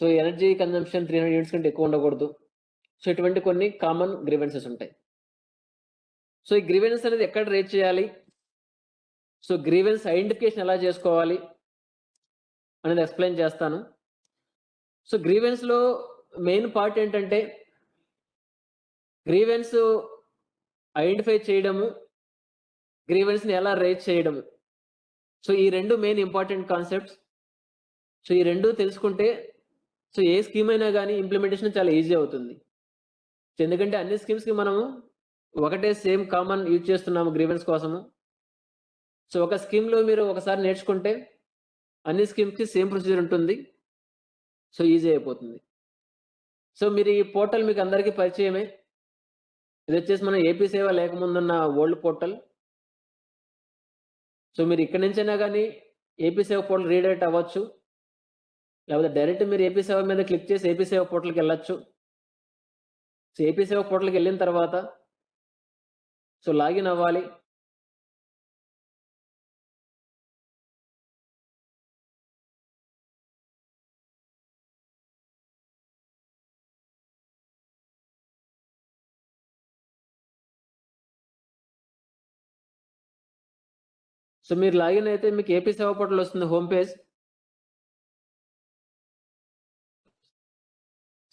So, energy consumption 300 units కంటే ఎక్కువ ఉండకూడదు. సో, ఇటువంటి కొన్ని కామన్ గ్రీవెన్సెస్ ఉంటాయి. సో, ఈ గ్రీవెన్స్ అనేది ఎక్కడ రైజ్ చేయాలి? సో, గ్రీవెన్స్ ఐడెంటిఫికేషన్ ఎలా చేసుకోవాలి? అనేది ఎక్స్‌ప్లెయిన్ చేస్తాను. సో, గ్రీవెన్స్‌లో మెయిన్ పార్ట్ ఏంటంటే, గ్రీవెన్స్ ఐడెంటిఫై చేయడము, గ్రీవెన్స్‌ని ఎలా రైజ్ చేయడము. సో, ఈ 2 మెయిన్ ఇంపార్టెంట్ కాన్సెప్ట్స్. సో, ఈ 2 తెలుసుకుంటే, సో, ఏ స్కీమ్ అయినా గాని ఇంప్లిమెంటేషన్ చాలా ఈజీ అవుతుంది. సో, ఎందుకంటే అన్ని స్కీమ్స్‌కి మనము ఒకటే సేమ్ కామన్ యూజ్ చేస్తున్నాము గ్రీవెన్స్ కోసము. సో, ఒక స్కీమ్‌లో మీరు ఒకసారి నేర్చుకుంటే, అన్ని స్కీమ్స్‌కి సేమ్ ప్రొసీజర్ ఉంటుంది. సో, ఈజీ అయిపోతుంది. సో, మీరు ఈ పోర్టల్ మీకు అందరికీ పరిచయమే. ఇదొచ్చేసి మన ఏపీ సేవ లేకముందున్న ఓల్డ్ పోర్టల్. సో, మీరు ఇక్కడి నుంచైనా గాని ఏపీ సేవ పోర్టల్ రీడైరెక్ట్ అవ్వచ్చు. లేకపోతే డైరెక్ట్ మీరు ఏపీ సేవ మీద క్లిక్ చేసి ఏపీ సేవ పోర్టల్‌కెళ్ళొచ్చు. సో, ఏపీ సేవ పోర్టల్‌కెళ్ళిన తర్వాత సో, లాగిన్ అవ్వాలి. సో, మీరు లాగిన్ అయితే మీకు ఏపీ సేవ పోర్టల్ వస్తుంది హోమ్ పేజ్.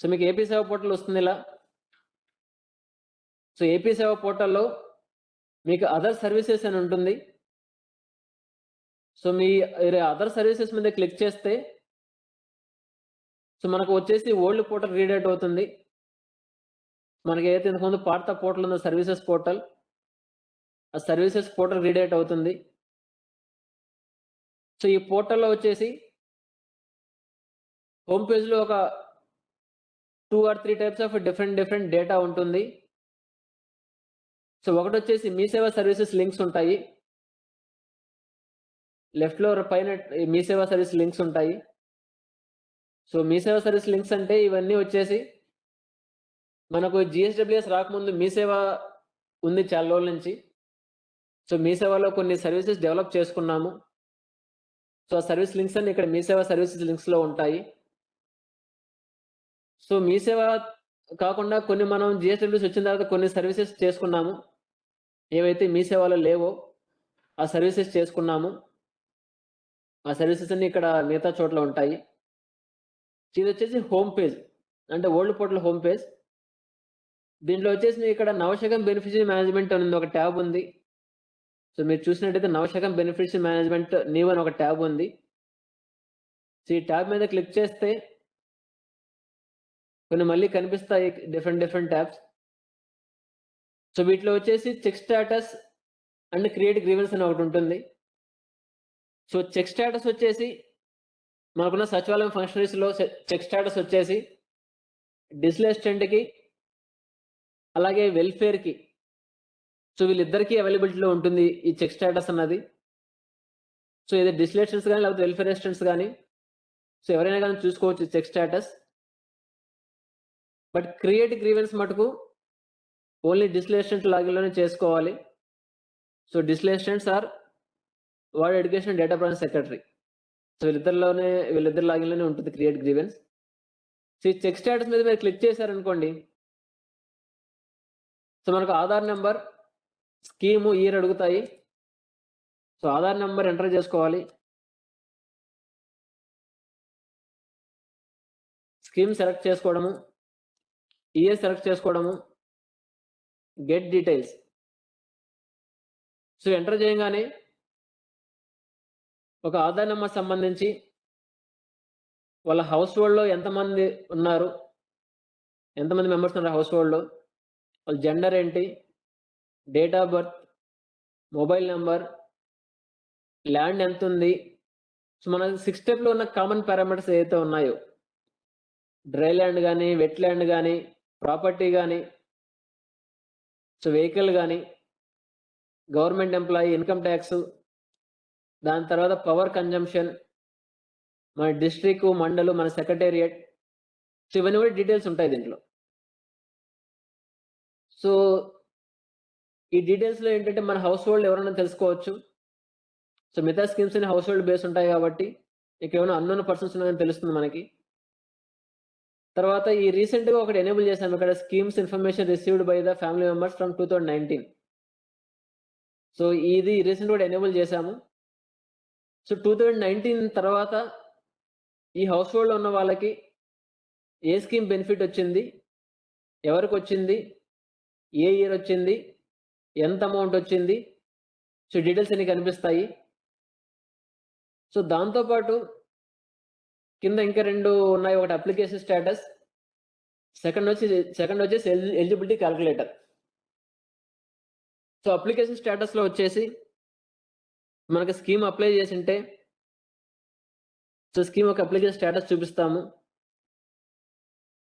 సో, మీకు ఏపీ సేవ పోర్టల్ వస్తుంది ఇలా. సో, ఏపీ సేవ పోర్టల్‌లో మీకు అదర్ సర్వీసెస్ అని ఉంటుంది. సో, అదర్ సర్వీసెస్ మీద క్లిక్ చేస్తే సో, మనకు వచ్చేసి ఓల్డ్ పోర్టల్ రీడైరెక్ట్ అవుతుంది. మనకేదైతే ఇంతకుముందు పాత పోర్టల్ ఉందో సర్వీసెస్ పోర్టల్. ఆ సర్వీసెస్ పోర్టల్ రీడైరెక్ట్ అవుతుంది. సో, ఈ పోర్టల్‌లో వచ్చేసి హోమ్ పేజ్‌లో ఒక 2 or 3 types of different data ఉంటుంది. సో, ఒకటొచ్చేసి మీ సేవ సర్వీసెస్ లింక్స్ ఉంటాయి. లెఫ్ట్‌లో పైన మీ సేవ సర్వీస్ లింక్స్ ఉంటాయి. So, Mee Seva service links అంటే ఇవన్నీ వచ్చేసి మనకు జీఎస్‌డబ్ల్యూఎస్ రాకముందు మీ సేవ ఉంది చాలా రోజుల నుంచి. సో, మీ సేవలో కొన్ని సర్వీసెస్ డెవలప్ చేసుకున్నాము. సో, ఆ సర్వీస్ లింక్స్ అన్ని ఇక్కడ మీ సేవ సర్వీసెస్ లింక్స్‌లో ఉంటాయి. సో, మీ సేవ కాకుండా కొన్ని మనం జీఎస్‌డబ్ల్యూఎస్ వచ్చిన తర్వాత కొన్ని సర్వీసెస్ చేసుకున్నాము. ఏవైతే మీ సేవలో లేవో ఆ సర్వీసెస్ చేసుకున్నాము. ఆ సర్వీసెస్ అన్నీ ఇక్కడ మిగతా చోట్ల ఉంటాయి. ఇదొచ్చేసి హోమ్ పేజ్. అంటే ఓల్డ్ పోర్టల్ హోమ్ పేజ్. దీంట్లో వచ్చేసి మీకిక్కడ నవశకం బెనిఫిషియరీ మేనేజ్మెంట్ అని ఒక ట్యాబ్ ఉంది. సో, మీరు చూసినట్టయితే నవశకం బెనిఫిషియరీ మేనేజ్మెంట్ న్యూ అని ఒక ట్యాబ్ ఉంది. సో, ఈ ట్యాబ్ మీద క్లిక్ చేస్తే కొన్ని మళ్ళీ కనిపిస్తాయి డిఫరెంట్ ట్యాబ్స్. సో, వీటిలో వచ్చేసి check status and create grievance అని ఒకటుంటుంది. సో, చెక్ స్టేటస్ వచ్చేసి మనకున్న సచివాలయం ఫంక్షనరీస్‌లో చెక్ స్టేటస్ వచ్చేసి డిజిటల్ అసిస్టెంట్‌కి అలాగే వెల్ఫేర్‌కి. సో, వీళ్ళిద్దరికీ అవైలబిలిటీలో ఉంటుంది ఈ చెక్ స్టేటస్ అన్నది. సో, ఇది డిజిటల్ అసిస్టెంట్స్ గాని లేకపోతే వెల్ఫేర్ అసిస్టెంట్స్ గాని సో, ఎవరైనా గాని చూసుకోవచ్చు ఈ check status. But create grievance మటుకు ఓన్లీ డిజిటల్ అసిస్టెంట్ లాగిన్‌లోనే చేసుకోవాలి. So, digital assistants are ward education and data processing secretary. So, వీళ్ళిద్దరి లాగిన్‌లోనే ఉంటుంది క్రియేట్ గ్రీవెన్స్. సో, ఈ చెక్ స్టేటస్ మీద మీరు క్లిక్ చేశారనుకోండి. సో, మనకు ఆధార్ నంబర్, స్కీము, ఇయర్ అడుగుతాయి. సో, ఆధార్ నంబర్ ఎంటర్ చేసుకోవాలి. స్కీమ్ సెలెక్ట్ చేసుకోవడము, ఇయర్ సెలెక్ట్ చేసుకోవడము, గెట్ డీటెయిల్స్. సో, ఎంటర్ చేయంగానే ఒక ఆధార్ నంబర్ సంబంధించి వాళ్ళ హౌస్ హోల్డ్‌లో ఎంతమంది ఉన్నారు? ఎంతమంది మెంబర్స్ ఉన్నారు హౌస్ హోల్డ్‌లో? వాళ్ళ జెండర్ ఏంటి? Date of birth, mobile number, land ఎంతుంది? సో, మన 6 స్టెప్‌లో ఉన్న కామన్ పారామీటర్స్ ఏవైతే ఉన్నాయో, డ్రై ల్యాండ్ గాని, వెట్ ల్యాండ్ గాని, ప్రాపర్టీ గాని, సో, వెహికల్ గాని, గవర్నమెంట్ ఎంప్లాయీ, ఇన్‌కమ్ టాక్సు, దాని తర్వాత పవర్ కన్జంప్షన్, మన డిస్ట్రిక్ట్, మండలు, మన సెక్రటేరియట్. సో, ఇవన్నీ కూడా డీటెయిల్స్ ఉంటాయి దీంట్లో. సో, ఈ డీటెయిల్స్‌లో ఏంటంటే మన హౌస్ హోల్డ్ ఎవరైనా తెలుసుకోవచ్చు. సో, మిగతా స్కీమ్స్ అన్ని హౌస్ హోల్డ్ బేస్ ఉంటాయి కాబట్టి, ఇక్కడేమైనా అన్‌నోన్ పర్సన్స్ ఉన్నారని తెలుస్తుంది మనకి. తర్వాత ఈ రీసెంట్‌గా ఒకటి ఎనేబుల్ చేశాము ఇక్కడ schemes information received by the family members from 2019. So ఇది రీసెంట్‌గా కూడా ఎనేబుల్ చేశాము. సో 2019 తర్వాత ఈ హౌస్ హోల్డ్‌లో ఉన్న వాళ్ళకి ఏ స్కీమ్ బెనిఫిట్ వచ్చింది? ఎవరికొచ్చింది? ఏ ఇయర్ వచ్చింది? ఎంత అమౌంట్ వచ్చింది? సో డీటెయిల్స్ అన్నీ కనిపిస్తాయి. సో దాంతో పాటు కింద ఇంకా 2 ఉన్నాయి. ఒకటి అప్లికేషన్ స్టేటస్. సెకండ్ వచ్చేసి ఎలిజిబిలిటీ కాలిక్యులేటర్. సో అప్లికేషన్ స్టేటస్‌లో వచ్చేసి మనకి స్కీమ్ అప్లై చేసుంటే సో స్కీమ్ యొక్క అప్లికేషన్ స్టేటస్ చూపిస్తాము.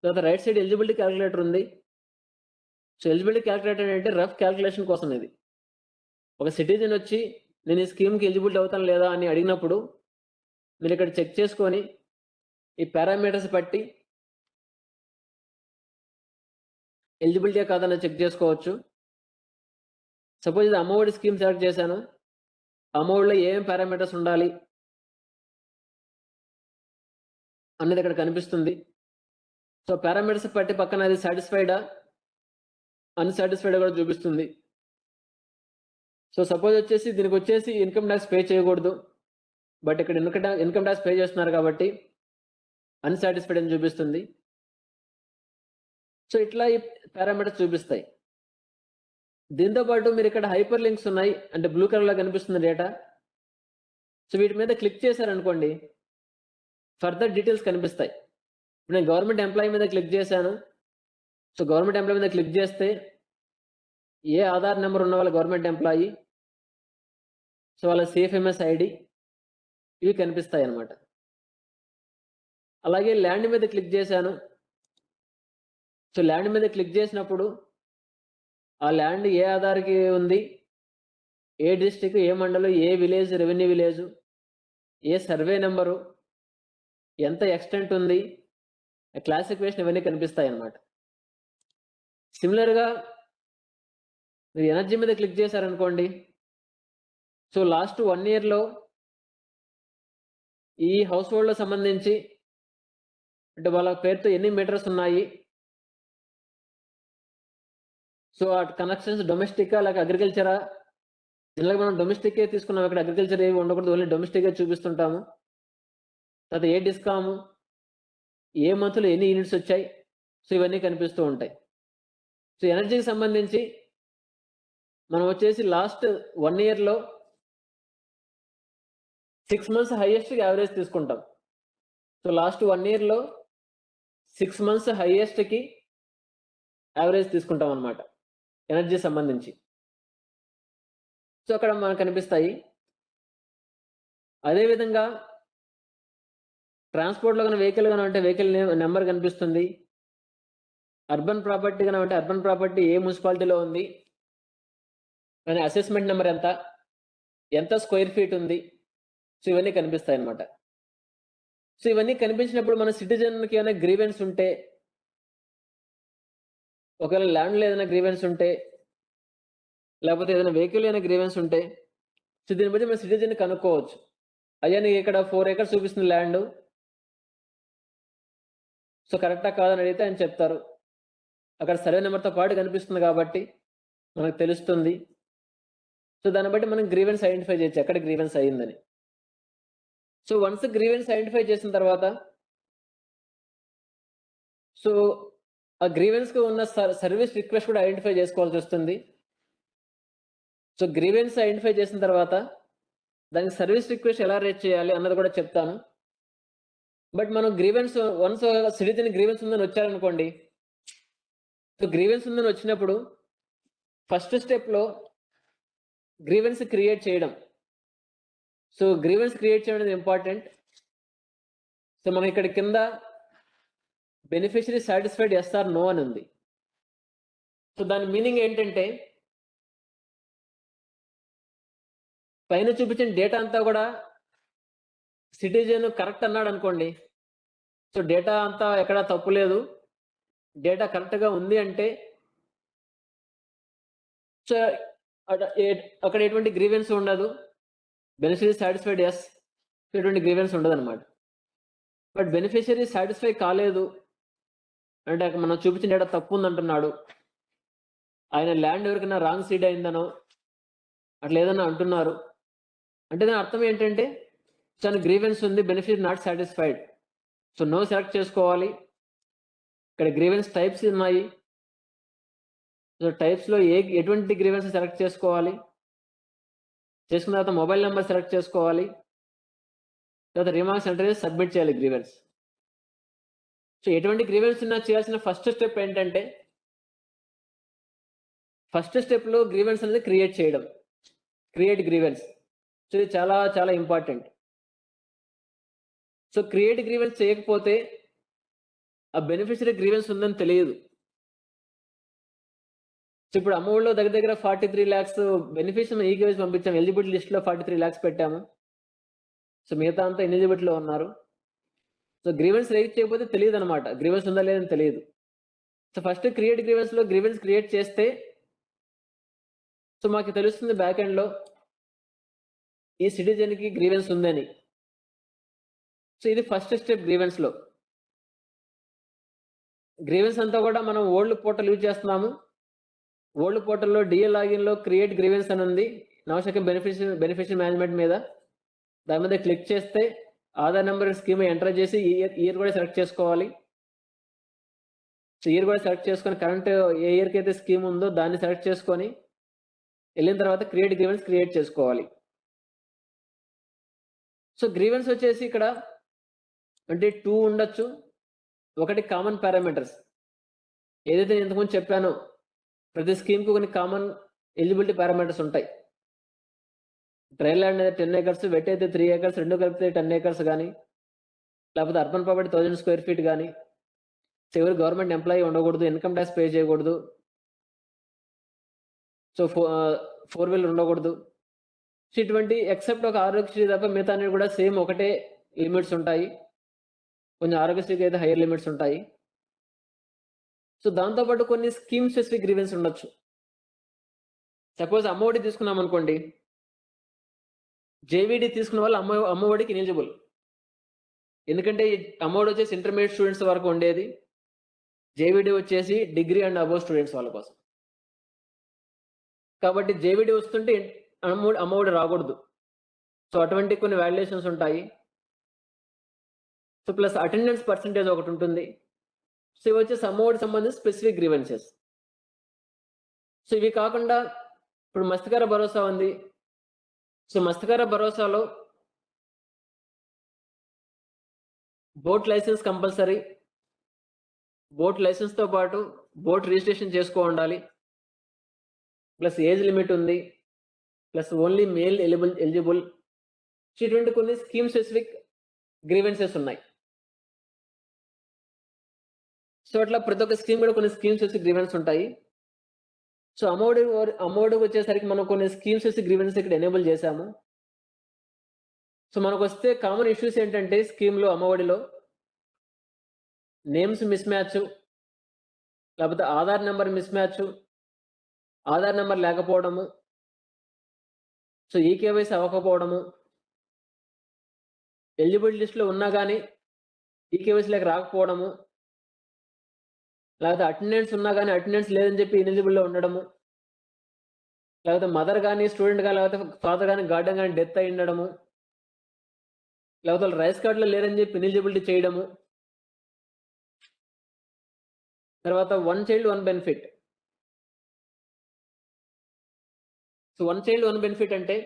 తర్వాత రైట్ సైడ్ ఎలిజిబిలిటీ కాలిక్యులేటర్ ఉంది. సో ఎలిజిబిలిటీ కాలిక్యులేటర్ అంటే రఫ్ కాలిక్యులేషన్ కోసం ఇది. ఒక సిటిజన్ వచ్చి నేను ఈ స్కీమ్‌కి ఎలిజిబిలిటీ అవుతానా లేదా అని అడిగినప్పుడు మీరు ఇక్కడ చెక్ చేసుకొని ఈ పారామీటర్స్ బట్టి ఎలిజిబిలిటీయా కాదా అని చెక్ చేసుకోవచ్చు. సపోజ్ ఇది అమ్మఒడి స్కీమ్ సెలెక్ట్ చేశాను. అమ్మఒడిలో ఏమేం పారామీటర్స్ ఉండాలి అనేది ఇక్కడ కనిపిస్తుంది. సో పారామీటర్స్ బట్టి పక్కన అది సాటిస్ఫైడా, అన్‌సాటిస్ఫైడా కూడా చూపిస్తుంది. సో సపోజ్ వచ్చేసి దీనికి వచ్చేసి ఇన్‌కమ్ టాక్స్ పే చేయకూడదు. బట్ ఇక్కడ ఇన్‌కమ్ టాక్స్ పే చేస్తున్నారు కాబట్టి అన్‌సాటిస్ఫైడ్ అని చూపిస్తుంది. సో ఇట్లా ఈ పారామీటర్స్ చూపిస్తాయి. దీంతో పాటు మీరు ఇక్కడ హైపర్ లింక్స్ ఉన్నాయి. అంటే బ్లూ కలర్‌లో కనిపిస్తుంది డేటా. సో వీటి మీద క్లిక్ చేశారనుకోండి ఫర్దర్ డీటెయిల్స్ కనిపిస్తాయి. ఇప్పుడు నేను గవర్నమెంట్ ఎంప్లాయీ మీద క్లిక్ చేశాను. సో గవర్నమెంట్ ఎంప్లాయీ మీద క్లిక్ చేస్తే ఏ ఆధార్ నెంబర్ ఉన్న వాళ్ళ గవర్నమెంట్ ఎంప్లాయీ, సో వాళ్ళ సిఎఫ్ఎంఎస్ ఐడి ఇవి కనిపిస్తాయి అన్నమాట. అలాగే ల్యాండ్ మీద క్లిక్ చేశాను. సో ల్యాండ్ మీద క్లిక్ చేసినప్పుడు ఆ ల్యాండ్ ఏ ఆధార్‌కి ఉంది, ఏ డిస్ట్రిక్ట్, ఏ మండలం, ఏ విలేజ్, రెవెన్యూ విలేజ్, ఏ సర్వే నంబరు, ఎంత ఎక్స్టెంట్ ఉంది, క్లాసిఫికేషన్ ఇవన్నీ కనిపిస్తాయన్నమాట. సిమిలర్‌గా మీరు ఎనర్జీ మీద క్లిక్ చేశారనుకోండి. సో లాస్ట్ 1 ఇయర్‌లో ఈ హౌస్ హోల్డ్‌లో సంబంధించి అంటే వాళ్ళ పేరుతో ఎన్ని మీటర్స్ ఉన్నాయి, సో ఆ కనెక్షన్స్ డొమెస్టికా లేక అగ్రికల్చరా? జనరల్‌గా మనం డొమెస్టికే తీసుకున్నాం. ఇక్కడ అగ్రికల్చర్ ఏవి ఉండకూడదు. ఓన్లీ డొమెస్టికే చూపిస్తుంటాము. తర్వాత ఏ డిస్కాము, ఏ మంత్‌లో ఎన్ని యూనిట్స్ వచ్చాయి, సో ఇవన్నీ కనిపిస్తూ ఉంటాయి. సో ఎనర్జీకి సంబంధించి మనం వచ్చేసి లాస్ట్ 1 ఇయర్‌లో 6 మంత్స్ హైయెస్ట్‌గా యావరేజ్ తీసుకుంటాం. సో లాస్ట్ 1 ఇయర్‌లో 6 మంత్స్ హైయెస్ట్‌కి యావరేజ్ తీసుకుంటాం అన్నమాట ఎనర్జీ సంబంధించి. సో అక్కడ మనకు కనిపిస్తాయి. అదేవిధంగా ట్రాన్స్‌పోర్ట్‌లో గాని వెహికల్ గాని ఉంటే వెహికల్ నంబర్ కనిపిస్తుంది. అర్బన్ ప్రాపర్టీ గాని ఉంటే అర్బన్ ప్రాపర్టీ ఏ మున్సిపాలిటీలో ఉంది, దాని అసెస్మెంట్ నంబర్ ఎంత, ఎంత స్క్వేర్ ఫీట్ ఉంది, సో ఇవన్నీ కనిపిస్తాయన్నమాట. సో ఇవన్నీ కనిపించినప్పుడు మన సిటిజన్‌కి ఏమైనా గ్రీవెన్స్ ఉంటే, ఒకవేళ ల్యాండ్‌లో ఏదైనా గ్రీవెన్స్ ఉంటే, లేకపోతే ఏదైనా వెహికల్ ఏదైనా గ్రీవెన్స్ ఉంటే, సో దీన్ని బట్టి మన సిటిజన్‌ని కనుక్కోవచ్చు. అయ్యా నీకు ఇక్కడ 4 ఎకర్స్ చూపిస్తుంది ల్యాండు. సో కరెక్టా కాదా అని అడిగితే ఆయన చెప్తారు. అక్కడ సర్వే నంబర్‌తో పాటు కనిపిస్తుంది కాబట్టి మనకు తెలుస్తుంది. సో దాన్ని బట్టి మనం గ్రీవెన్స్ ఐడెంటిఫై చేయొచ్చు. ఎక్కడ గ్రీవెన్స్ అయిందని. సో వన్స్ గ్రీవెన్స్ ఐడెంటిఫై చేసిన తర్వాత సో ఆ గ్రీవెన్స్‌కి ఉన్న సర్వీస్ రిక్వెస్ట్ కూడా ఐడెంటిఫై చేసుకోవాల్సొస్తుంది. సో గ్రీవెన్స్ ఐడెంటిఫై చేసిన తర్వాత దానికి సర్వీస్ రిక్వెస్ట్ ఎలా రేజ్ చేయాలి అన్నది కూడా చెప్తాను. బట్ మనం గ్రీవెన్స్ వన్స్ సిటిజన్ గ్రీవెన్స్ ఉందని వచ్చారనుకోండి. సో గ్రీవెన్స్ ఉందని వచ్చినప్పుడు ఫస్ట్ స్టెప్‌లో గ్రీవెన్స్ క్రియేట్ చేయడం. సో గ్రీవెన్స్ క్రియేట్ చేయడం అనేది ఇంపార్టెంట్. సో మనం ఇక్కడ కింద beneficiary satisfied yes or no అని ఉంది. సో దాని మీనింగ్ ఏంటంటే పైన చూపించిన డేటా అంతా కూడా సిటిజన్ కరెక్ట్ అన్నాడు అనుకోండి. సో డేటా అంతా ఎక్కడ తప్పు లేదు. డేటా కరెక్ట్‌గా ఉంది అంటే సో అక్కడ ఎటువంటి గ్రీవెన్స్ ఉండదు. Beneficiary satisfied yes. ఎటువంటి గ్రీవెన్స్ ఉండదన్నమాట. బట్ బెనిఫిషియరీ సాటిస్ఫై కాలేదు. అంటే అక్కడ మనం చూపించిన డేటా తప్పు ఉందంటున్నాడు, ఆయన ల్యాండ్ ఎవరికైనా రాంగ్ సీడ్ అయిందనో అట్లా ఏదైనా అంటున్నారు అంటే దాని అర్థం ఏంటంటే తన గ్రీవెన్స్ ఉంది, benefit not satisfied. So no select చేసుకోవాలి. ఇక్కడ గ్రీవెన్స్ టైప్స్ ఉన్నాయి. సో టైప్స్లో ఎటువంటి గ్రీవెన్స్ సెలెక్ట్ చేసుకోవాలి, చేసుకున్న తర్వాత మొబైల్ నెంబర్ సెలెక్ట్ చేసుకోవాలి, తర్వాత రిమార్క్స్ ఎంటర్ చేసి సబ్మిట్ చేయాలి గ్రీవెన్స్. సో ఎటువంటి గ్రీవెన్స్ ఉన్నా చేయాల్సిన ఫస్ట్ స్టెప్ ఏంటంటే, ఫస్ట్ స్టెప్లో గ్రీవెన్స్ అనేది క్రియేట్ చేయడం, క్రియేట్ గ్రీవెన్స్. సో ఇది చాలా చాలా ఇంపార్టెంట్. సో క్రియేట్ గ్రీవెన్స్ చేయకపోతే ఆ బెనిఫిషరీ గ్రీవెన్స్ ఉందని తెలియదు. సో ఇప్పుడు అమౌంట్లో దగ్గర దగ్గర 43 lakhs బెనిఫిషియరీ ఈకేవైసీ పంపించాము, ఎలిజిబిలిటీ లిస్ట్లో 43 lakhs పెట్టాము. సో మిగతా అంతా ఎలిజిబిలిటీలో ఉన్నారు. సో గ్రీవెన్స్ రేజ్ చేయకపోతే తెలియదు అనమాట, గ్రీవెన్స్ ఉందా లేదని తెలియదు. సో ఫస్ట్ క్రియేట్ గ్రీవెన్స్లో గ్రీవెన్స్ క్రియేట్ చేస్తే సో మాకు తెలుస్తుంది బ్యాక్ ఎండ్లో ఈ సిటిజన్కి గ్రీవెన్స్ ఉందని. సో ఇది ఫస్ట్ స్టెప్ గ్రీవెన్స్లో. గ్రీవెన్స్ అంతా కూడా మనం ఓల్డ్ పోర్టల్ యూజ్ చేస్తున్నాము. ఓల్డ్ పోర్టల్లో డిఎల్ లాగిన్లో క్రియేట్ గ్రీవెన్స్ అని ఉంది, నవశక బెనిఫిషియరీ మేనేజ్మెంట్ మీద. దాని మీద క్లిక్ చేస్తే ఆధార్ నెంబర్ స్కీమ్ ఎంటర్ చేసి ఇయర్ కూడా సెలెక్ట్ చేసుకోవాలి. సో ఇయర్ కూడా సెలెక్ట్ చేసుకొని కరెంట్ ఏ ఇయర్కి అయితే స్కీమ్ ఉందో దాన్ని సెలెక్ట్ చేసుకొని వెళ్ళిన తర్వాత క్రియేట్ గ్రీవెన్స్ క్రియేట్ చేసుకోవాలి. సో గ్రీవెన్స్ వచ్చేసి ఇక్కడ అంటే 2 ఉండొచ్చు. ఒకటి కామన్ పారామీటర్స్, ఏదైతే నేను ఇంతకుముందు చెప్పానో ప్రతి స్కీమ్కి కొన్ని కామన్ ఎలిజిబిలిటీ పారామీటర్స్ ఉంటాయి. డ్రై ల్యాండ్ అయితే 10 acres, వెట్ అయితే 3 acres, రెండు కలిపితే 10 acres కానీ, లేకపోతే అర్బన్ ప్రాపర్టీ 1000 square feet కానీ, ఎవరు గవర్నమెంట్ ఎంప్లాయీ ఉండకూడదు, ఇన్కమ్ ట్యాక్స్ పే చేయకూడదు, సో 4-wheeler ఉండకూడదు. సో ఇటువంటి ఎక్సెప్ట్ ఒక ఆరోగ్యశ్రీ తప్ప మిగతా అన్ని కూడా సేమ్ ఒకటే లిమిట్స్ ఉంటాయి. కొంచెం ఆరోగ్యశ్రీకి అయితే హైయర్ లిమిట్స్ ఉంటాయి. సో దాంతోపాటు కొన్ని స్కీమ్ స్పెసిఫిక్ గ్రీవెన్స్ ఉండొచ్చు. సపోజ్ అమ్మఒడి తీసుకున్నాం అనుకోండి, జేవీడి తీసుకున్న వాళ్ళు అమ్మఒడికి ఎలిజిబుల్. ఎందుకంటే అమ్మఒడి వచ్చేసి ఇంటర్మీడియట్ స్టూడెంట్స్ వరకు ఉండేది, జేవీడి వచ్చేసి డిగ్రీ అండ్ అబోవ్ స్టూడెంట్స్ వాళ్ళ కోసం. కాబట్టి జేవీడి వస్తుంటే అమ్మఒడి రాకూడదు. సో అటువంటి కొన్ని వాల్యుయేషన్స్ ఉంటాయి. సో ప్లస్ అటెండెన్స్ పర్సంటేజ్ ఒకటి ఉంటుంది. సో ఇవి వచ్చేసి అమ్మఒడికి సంబంధించి స్పెసిఫిక్ గ్రీవెన్సెస్. సో ఇవి కాకుండా ఇప్పుడు మత్స్యకార భరోసా ఉంది. సో మత్స్యకార భరోసాలో బోట్ లైసెన్స్ కంపల్సరీ. బోట్ లైసెన్స్తో పాటు బోట్ రిజిస్ట్రేషన్ చేసుకో ఉండాలి, ప్లస్ ఏజ్ లిమిట్ ఉంది, plus only male eligible. So ఇటువంటి కొన్ని స్కీమ్ స్పెసిఫిక్ గ్రీవెన్సెస్ ఉన్నాయి. సో అట్లా ప్రతి ఒక్క స్కీమ్ కూడా కొన్ని స్కీమ్ స్పెసిఫిక్ గ్రీవెన్స్ ఉంటాయి. సో అమౌంట్ వచ్చేసరికి మనం కొన్ని స్కీమ్స్ వచ్చి గ్రీవెన్స్ ఇక్కడ ఎనేబుల్ చేశాము. సో మనకు వస్తే కామన్ ఇష్యూస్ ఏంటంటే స్కీమ్లో అమ్మఒడిలో నేమ్స్ మిస్ మ్యాచ్, లేకపోతే Aadhaar number miss match, Aadhaar number లేకపోవడము, సో ఈకేవైసీ అవ్వకపోవడము, ఎలిజిబిలిటీ లిస్ట్లో ఉన్నా కానీ ఈకేవైసీ లేక రాకపోవడము, లేకపోతే అటెండెన్స్ ఉన్నా కానీ అటెండెన్స్ లేదని చెప్పి ఇనెలిజిబుల్లో ఉండడము, లేకపోతే మదర్ కానీ స్టూడెంట్ కానీ లేకపోతే ఫాదర్ కానీ గార్డెన్ కానీ డెత్ అయి ఉండడము, లేకపోతే వాళ్ళు రైస్ కార్డులో లేరని చెప్పి ఇనెలిజిబిలిటీ చేయడము. తర్వాత 1 child 1 benefit. So 1 child 1 benefit అంటే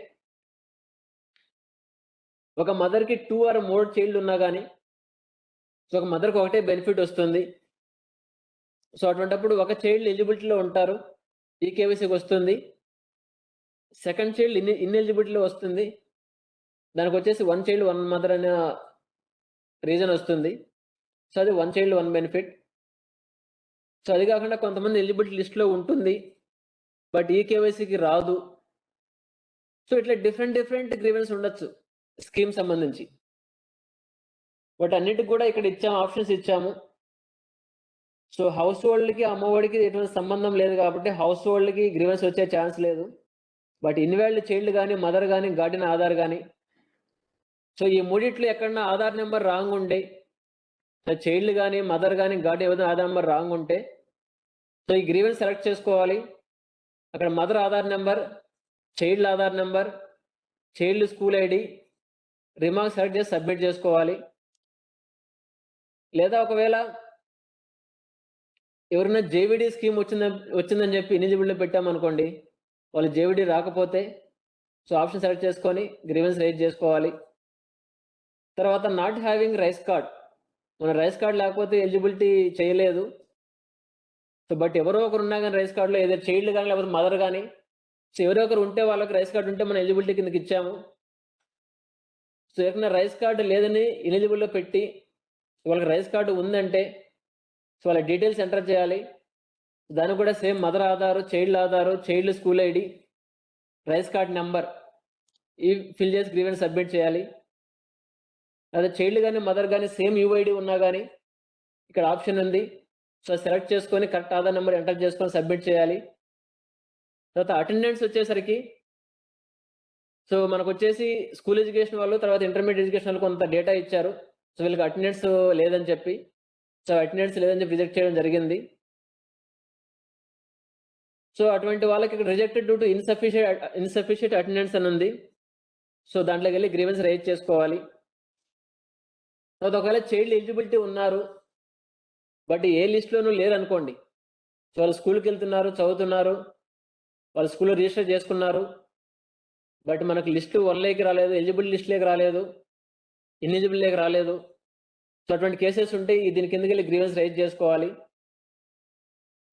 ఒక మదర్కి 2 or more child ఉన్నా కానీ సో ఒక మదర్కి ఒకటే బెనిఫిట్ వస్తుంది. సో అటువంటిప్పుడు ఒక చైల్డ్ ఎలిజిబిలిటీలో ఉంటారు, ఈకేవైసీకి వస్తుంది. సెకండ్ చైల్డ్ ఇన్ఎలిజిబిలిటీలో వస్తుంది, దానికి వచ్చేసి 1 child 1 mother అనే రీజన్ వస్తుంది. సో అది 1 child 1 benefit. సో అది కాకుండా కొంతమంది ఎలిజిబిలిటీ లిస్ట్లో ఉంటుంది బట్ ఈకేవైసీకి రాదు. సో ఇట్లా డిఫరెంట్ గ్రీవెన్స్ ఉండొచ్చు స్కీమ్ సంబంధించి. బట్ అన్నిటికి కూడా ఇక్కడ ఇచ్చాము, ఆప్షన్స్ ఇచ్చాము. సో హౌస్ హోల్డ్కి అమ్మఒడికి ఎటువంటి సంబంధం లేదు కాబట్టి హౌస్ హోల్డ్కి గ్రీవెన్స్ వచ్చే ఛాన్స్ లేదు. బట్ ఇన్వాల్డ్ చైల్డ్ కానీ మదర్ కానీ గార్డియన్ ఆధార్ కానీ, సో ఈ మూడిట్లో ఎక్కడన్నా ఆధార్ నెంబర్ రాంగ్ ఉండే చైల్డ్ గాని, మదర్ గాని, గార్డియన్ ఏదైనా ఆధార్ నంబర్ రాంగ్ ఉంటే సో ఈ గ్రీవెన్స్ సెలెక్ట్ చేసుకోవాలి. అక్కడ mother Aadhaar number, child Aadhaar number, child school ID, remark select చేసి సబ్మిట్ చేసుకోవాలి. లేదా ఒకవేళ ఎవరైనా జేవిడి స్కీమ్ వచ్చిందని చెప్పి ఎలిజిబుల్‌లో పెట్టామనుకోండి, వాళ్ళు జేవిడి రాకపోతే సో ఆప్షన్ సెలెక్ట్ చేసుకొని గ్రీవెన్స్ రైజ్ చేసుకోవాలి. తర్వాత నాట్ హ్యావింగ్ రైస్ కార్డ్. మన రైస్ కార్డ్ లేకపోతే ఎలిజిబిలిటీ చేయలేదు. సో బట్ ఎవరో ఒకరు ఉన్నా గాని రైస్ కార్డ్‌లో ఏదో చైల్డ్ గాని లేకపోతే మదర్ గాని సో ఎవరో ఒకరు ఉంటే వాళ్ళకి రైస్ కార్డ్ ఉంటే మనం ఎలిజిబిలిటీ కిందకి ఇచ్చాము. సో ఎవరైనా రైస్ కార్డ్ లేదని ఎలిజిబుల్‌లో పెట్టి వాళ్ళకి రైస్ కార్డ్ ఉందంటే సో వాళ్ళ డీటెయిల్స్ ఎంటర్ చేయాలి. దానికి కూడా same mother Aadhaar, child school ID, rice card number ఇవి ఫిల్ చేసి గ్రీవెన్స్ సబ్మిట్ చేయాలి. అదే చైల్డ్ గాని, మదర్ గాని సేమ్ యూఐడి ఉన్నా గాని ఇక్కడ ఆప్షన్ ఉంది. సో సెలెక్ట్ చేసుకొని కరెక్ట్ ఆధార్ నంబర్ ఎంటర్ చేసుకొని సబ్మిట్ చేయాలి. తర్వాత అటెండెన్స్ వచ్చేసరికి సో మనకొచ్చేసి స్కూల్ ఎడ్యుకేషన్ వాళ్ళు, తర్వాత ఇంటర్మీడియట్ ఎడ్యుకేషన్ వాళ్ళు కొంత డేటా ఇచ్చారు. సో వీళ్ళకి అటెండెన్స్ లేదని చెప్పి రిజెక్ట్ చేయడం జరిగింది. సో అటువంటి వాళ్ళకి ఇక్కడ rejected due to insufficient attendance అని ఉంది. సో దాంట్లోకి వెళ్ళి గ్రీవెన్స్ రైజ్ చేసుకోవాలి. తర్వాత ఒకవేళ చైల్డ్ ఎలిజిబిలిటీ ఉన్నారు బట్ ఏ లిస్ట్లోనూ లేరనుకోండి, సో వాళ్ళు స్కూల్కి వెళ్తున్నారు, చదువుతున్నారు, వాళ్ళు స్కూల్లో రిజిస్టర్ చేసుకున్నారు, బట్ మనకు లిస్టు 1లోకి రాలేదు, ఎలిజిబుల్ లిస్ట్లోకి రాలేదు, ఇన్ఎలిజిబుల్లోకి రాలేదు. సో అటువంటి కేసెస్ ఉంటే దీని కిందకి వెళ్ళి గ్రీవెన్స్ రైజ్ చేసుకోవాలి.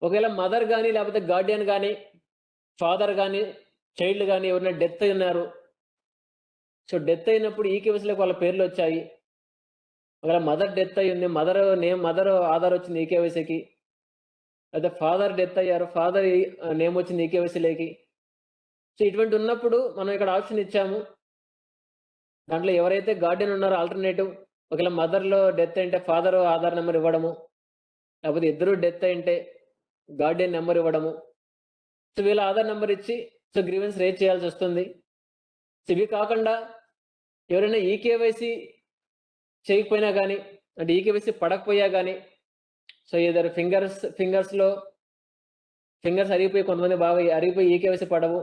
ఒకవేళ మదర్ కానీ లేకపోతే గార్డియన్ కానీ, ఫాదర్ కానీ, చైల్డ్ కానీ ఎవరైనా డెత్ అయినారు, సో డెత్ అయినప్పుడు ఈ కేవైసీలోకి వాళ్ళ పేర్లు వచ్చాయి. ఒకవేళ మదర్ డెత్ అయ్యింది, మదర్ ఆధార్ వచ్చింది ఈ కేవైసీకి, అయితే ఫాదర్ డెత్ అయ్యారు, ఫాదర్ నేమ్ వచ్చింది ఈ కేవైసీలోకి. సో ఇటువంటి ఉన్నప్పుడు మనం ఇక్కడ ఆప్షన్ ఇచ్చాము. దాంట్లో ఎవరైతే గార్డియన్ ఉన్నారో ఆల్టర్నేటివ్, ఒకవేళ మదర్లో డెత్ అంటే ఫాదర్ ఆధార్ నెంబర్ ఇవ్వడము, లేకపోతే ఇద్దరు డెత్ అయింటే గార్డియన్ నెంబర్ ఇవ్వడము. సో వీళ్ళ ఆధార్ నెంబర్ ఇచ్చి సో గ్రీవెన్స్ రేజ్ చేయాల్సి వస్తుంది. సో ఇవి కాకుండా ఎవరైనా ఈకేవైసీ చేయకపోయినా కానీ, అంటే ఈకేవైసీ పడకపోయా కానీ, సో ఏదో ఫింగర్స్ అరిగిపోయి కొంతమంది బాగా అరిగిపోయి ఈకేవైసీ పడవు,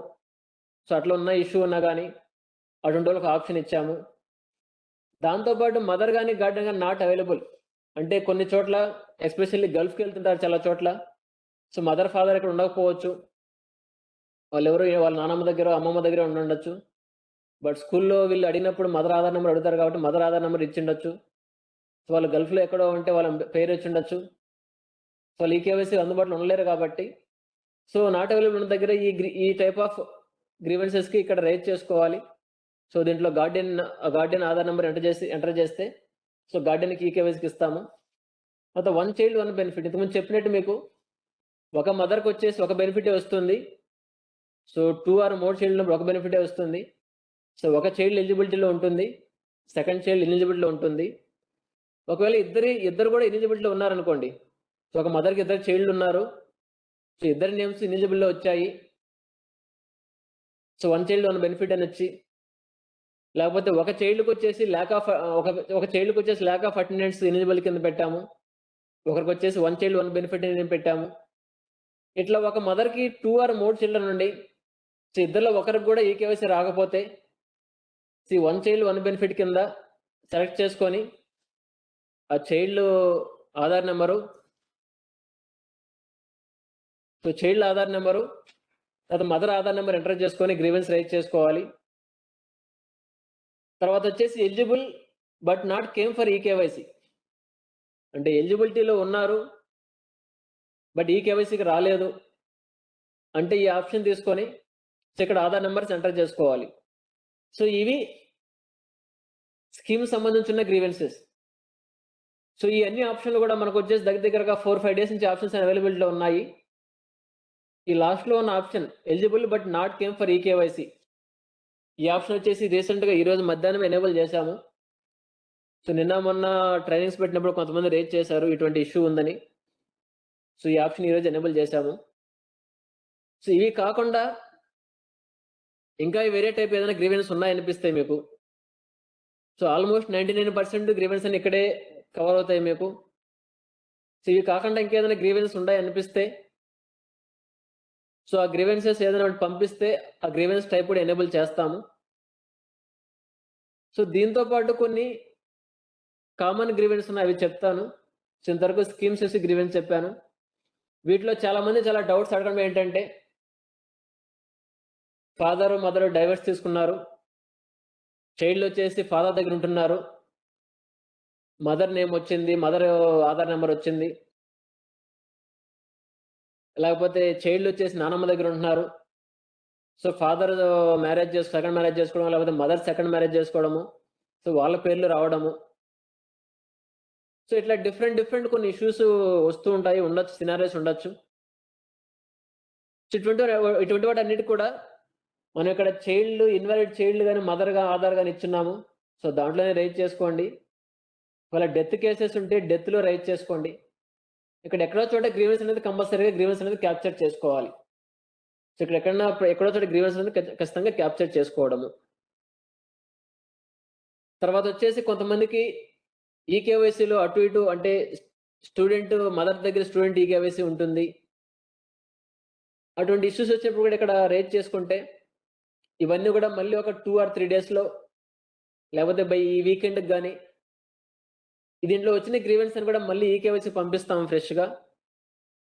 సో అట్లా ఉన్న ఇష్యూ ఉన్నా కానీ అటువంటి వాళ్ళకి ఆప్షన్ ఇచ్చాము. దాంతోపాటు మదర్ కానీ గార్డియన్ కానీ నాట్ అవైలబుల్ అంటే కొన్ని చోట్ల ఎస్పెషల్లీ గల్ఫ్కి వెళ్తుంటారు చాలా చోట్ల, సో మదర్ ఫాదర్ ఇక్కడ ఉండకపోవచ్చు, వాళ్ళు ఎవరు వాళ్ళ నాన్నమ్మ దగ్గర అమ్మమ్మ దగ్గర ఉండొచ్చు. బట్ స్కూల్లో వీళ్ళు అడిగినప్పుడు మదర్ ఆధార్ నెంబర్ అడుగుతారు కాబట్టి మదర్ ఆధార్ నెంబర్ ఇచ్చిండొచ్చు. సో వాళ్ళు గల్ఫ్లో ఎక్కడో ఉంటే వాళ్ళ పేరు వచ్చిండొచ్చు. సో వాళ్ళు ఈ కేవైసీ అందుబాటులో ఉండలేరు కాబట్టి సో నాట్ అవైలబుల్ ఉన్న దగ్గర ఈ టైప్ ఆఫ్ గ్రీవెన్సెస్కి ఇక్కడ రైజ్ చేసుకోవాలి. సో దీంట్లో గార్డియన్ ఆధార్ నెంబర్ ఎంటర్ చేస్తే సో గార్డియన్కి ఈ కేవైసీకి ఇస్తాము. తర్వాత 1 చైల్డ్ 1 బెనిఫిట్, ఇంతకుముందు చెప్పినట్టు మీకు ఒక మదర్కి వచ్చేసి ఒక బెనిఫిటే వస్తుంది. సో 2 or more చైల్డ్ ఒక బెనిఫిటే వస్తుంది. సో ఒక చైల్డ్ ఎలిజిబిలిటీలో ఉంటుంది, సెకండ్ చైల్డ్ ఇన్ఎలిజిబిలిటీలో ఉంటుంది. ఒకవేళ ఇద్దరు కూడా ఇన్ఎలిజిబిలిటీలో ఉన్నారనుకోండి, సో ఒక మదర్కి 2 చైల్డ్ ఉన్నారు, సో ఇద్దరి నేమ్స్ ఇన్ఎలిజిబుల్లో వచ్చాయి, సో 1 చైల్డ్ 1 బెనిఫిట్ అని వచ్చి, లేకపోతే ఒక చైల్డ్కి వచ్చేసి ల్యాక్ ఆఫ్ అటెండెన్స్ ఇన్ఎలిజిబుల్ కింద పెట్టాము, ఒకరికి వచ్చేసి 1 చైల్డ్ 1 బెనిఫిట్ అని పెట్టాము. ఇట్లా ఒక మదర్కి 2 or more చిల్డ్రన్ ఉండి సో ఇద్దరిలో ఒకరికి కూడా ఈ కేవైసీ రాకపోతే 1 చైల్డ్ 1 బెనిఫిట్ కింద సెలెక్ట్ చేసుకొని ఆ child Aadhaar number, so child Aadhaar number తర్వాత మదర్ ఆధార్ నెంబర్ ఎంటర్ చేసుకొని గ్రీవెన్స్ రైజ్ చేసుకోవాలి. తర్వాత వచ్చేసి eligible but not came for eKYC, అంటే ఎలిజిబిలిటీలో ఉన్నారు బట్ ఈకేవైసీకి రాలేదు అంటే ఈ ఆప్షన్ తీసుకొని సో ఇక్కడ ఆధార్ నెంబర్స్ ఎంటర్ చేసుకోవాలి. సో ఇవి స్కీమ్ సంబంధించిన గ్రీవెన్సెస్. సో ఈ అన్ని ఆప్షన్లు కూడా మనకు వచ్చేసి దగ్గరగా 4-5 డేస్ నుంచి ఆప్షన్స్ అవైలబిలిటీలో ఉన్నాయి. ఈ లాస్ట్లో ఉన్న option eligible but not came for eKYC, ఈ ఆప్షన్ వచ్చేసి రీసెంట్గా ఈరోజు మధ్యాహ్నం ఎనేబుల్ చేశాము. సో నిన్న మొన్న ట్రైనింగ్స్ పెట్టినప్పుడు కొంతమంది రేజ్ చేశారు ఇటువంటి ఇష్యూ ఉందని, సో ఈ ఆప్షన్ ఈరోజు ఎనేబుల్ చేశాము. సో ఇవి కాకుండా ఇంకా వేరే టైప్ ఏదైనా గ్రీవెన్స్ ఉన్నాయనిపిస్తాయి మీకు, సో ఆల్మోస్ట్ 99% గ్రీవెన్స్ అని ఇక్కడే కవర్ అవుతాయి మీకు. సో, ఇవి కాకుండా ఇంకేదైనా గ్రీవెన్స్ ఉన్నాయనిపిస్తే, సో, ఆ గ్రీవెన్సెస్ ఏదైనా ఒకటి పంపిస్తే, ఆ గ్రీవెన్స్ టైప్ కూడా ఎనేబుల్ చేస్తాము. సో, దీంతో పాటు కొన్ని కామన్ గ్రీవెన్స్ ఉన్నాయి. అవి చెప్తాను. సో, ఇంతవరకు స్కీమ్స్ చేసి గ్రీవెన్స్ చెప్పాను. వీటిలో చాలామంది చాలా డౌట్స్ అడగడం ఏంటంటే, ఫాదరు, మదరు డైవర్స్ తీసుకున్నారు. చైల్డొచ్చేసి ఫాదర్ దగ్గర ఉంటున్నారు. మదర్ నేమ్ వచ్చింది. మదర్ ఆధార్ నంబర్ వచ్చింది. లేకపోతే చైల్డొచ్చేసి నానమ్మ దగ్గర ఉంటున్నారు. సో, ఫాదర్ సెకండ్ మ్యారేజ్ చేసుకోవడం, లేకపోతే మదర్ సెకండ్ మ్యారేజ్ చేసుకోవడము. సో, వాళ్ళ పేర్లు రావడము. సో, ఇట్లా డిఫరెంట్ కొన్ని ఇష్యూస్ వస్తూ ఉంటాయి. ఉండొచ్చు. సినారియోస్ ఉండొచ్చు. సో, ఇటువంటి వాటన్నిటికి కూడా మనం ఇక్కడ ఇన్వాలిడ్ చైల్డ్ గాని, మదర్‌గా ఆధార్ గాని ఇచ్చున్నాము. సో, దాంట్లోనే రైజ్ చేసుకోండి. ఒకవేళ డెత్ కేసెస్ ఉంటే డెత్‌లో రైజ్ చేసుకోండి. ఇక్కడ ఎక్కడో చోట కంపల్సరీగా గ్రీవెన్స్ అనేది క్యాప్చర్ చేసుకోవాలి. సో, ఇక్కడ ఎక్కడో చోట గ్రీవెన్స్ అనేది ఖచ్చితంగా క్యాప్చర్ చేసుకోవడము. తర్వాతొచ్చేసి కొంతమందికి ఈకేవైసీలో అటు ఇటు అంటే మదర్ దగ్గర స్టూడెంట్ ఈకేవైసీ ఉంటుంది. అటువంటి ఇష్యూస్ వచ్చినప్పుడు కూడా ఇక్కడ రైజ్ చేసుకుంటే, ఇవన్నీ కూడా మళ్ళీ ఒక 2 ఆర్ 3 డేస్‌లో లేకపోతే బై ఈ వీకెండ్‌కి గాని, దీంట్లో వచ్చిన గ్రీవెన్స్ అని కూడా మళ్ళీ ఈకేవైసీ పంపిస్తాం ఫ్రెష్‌గా.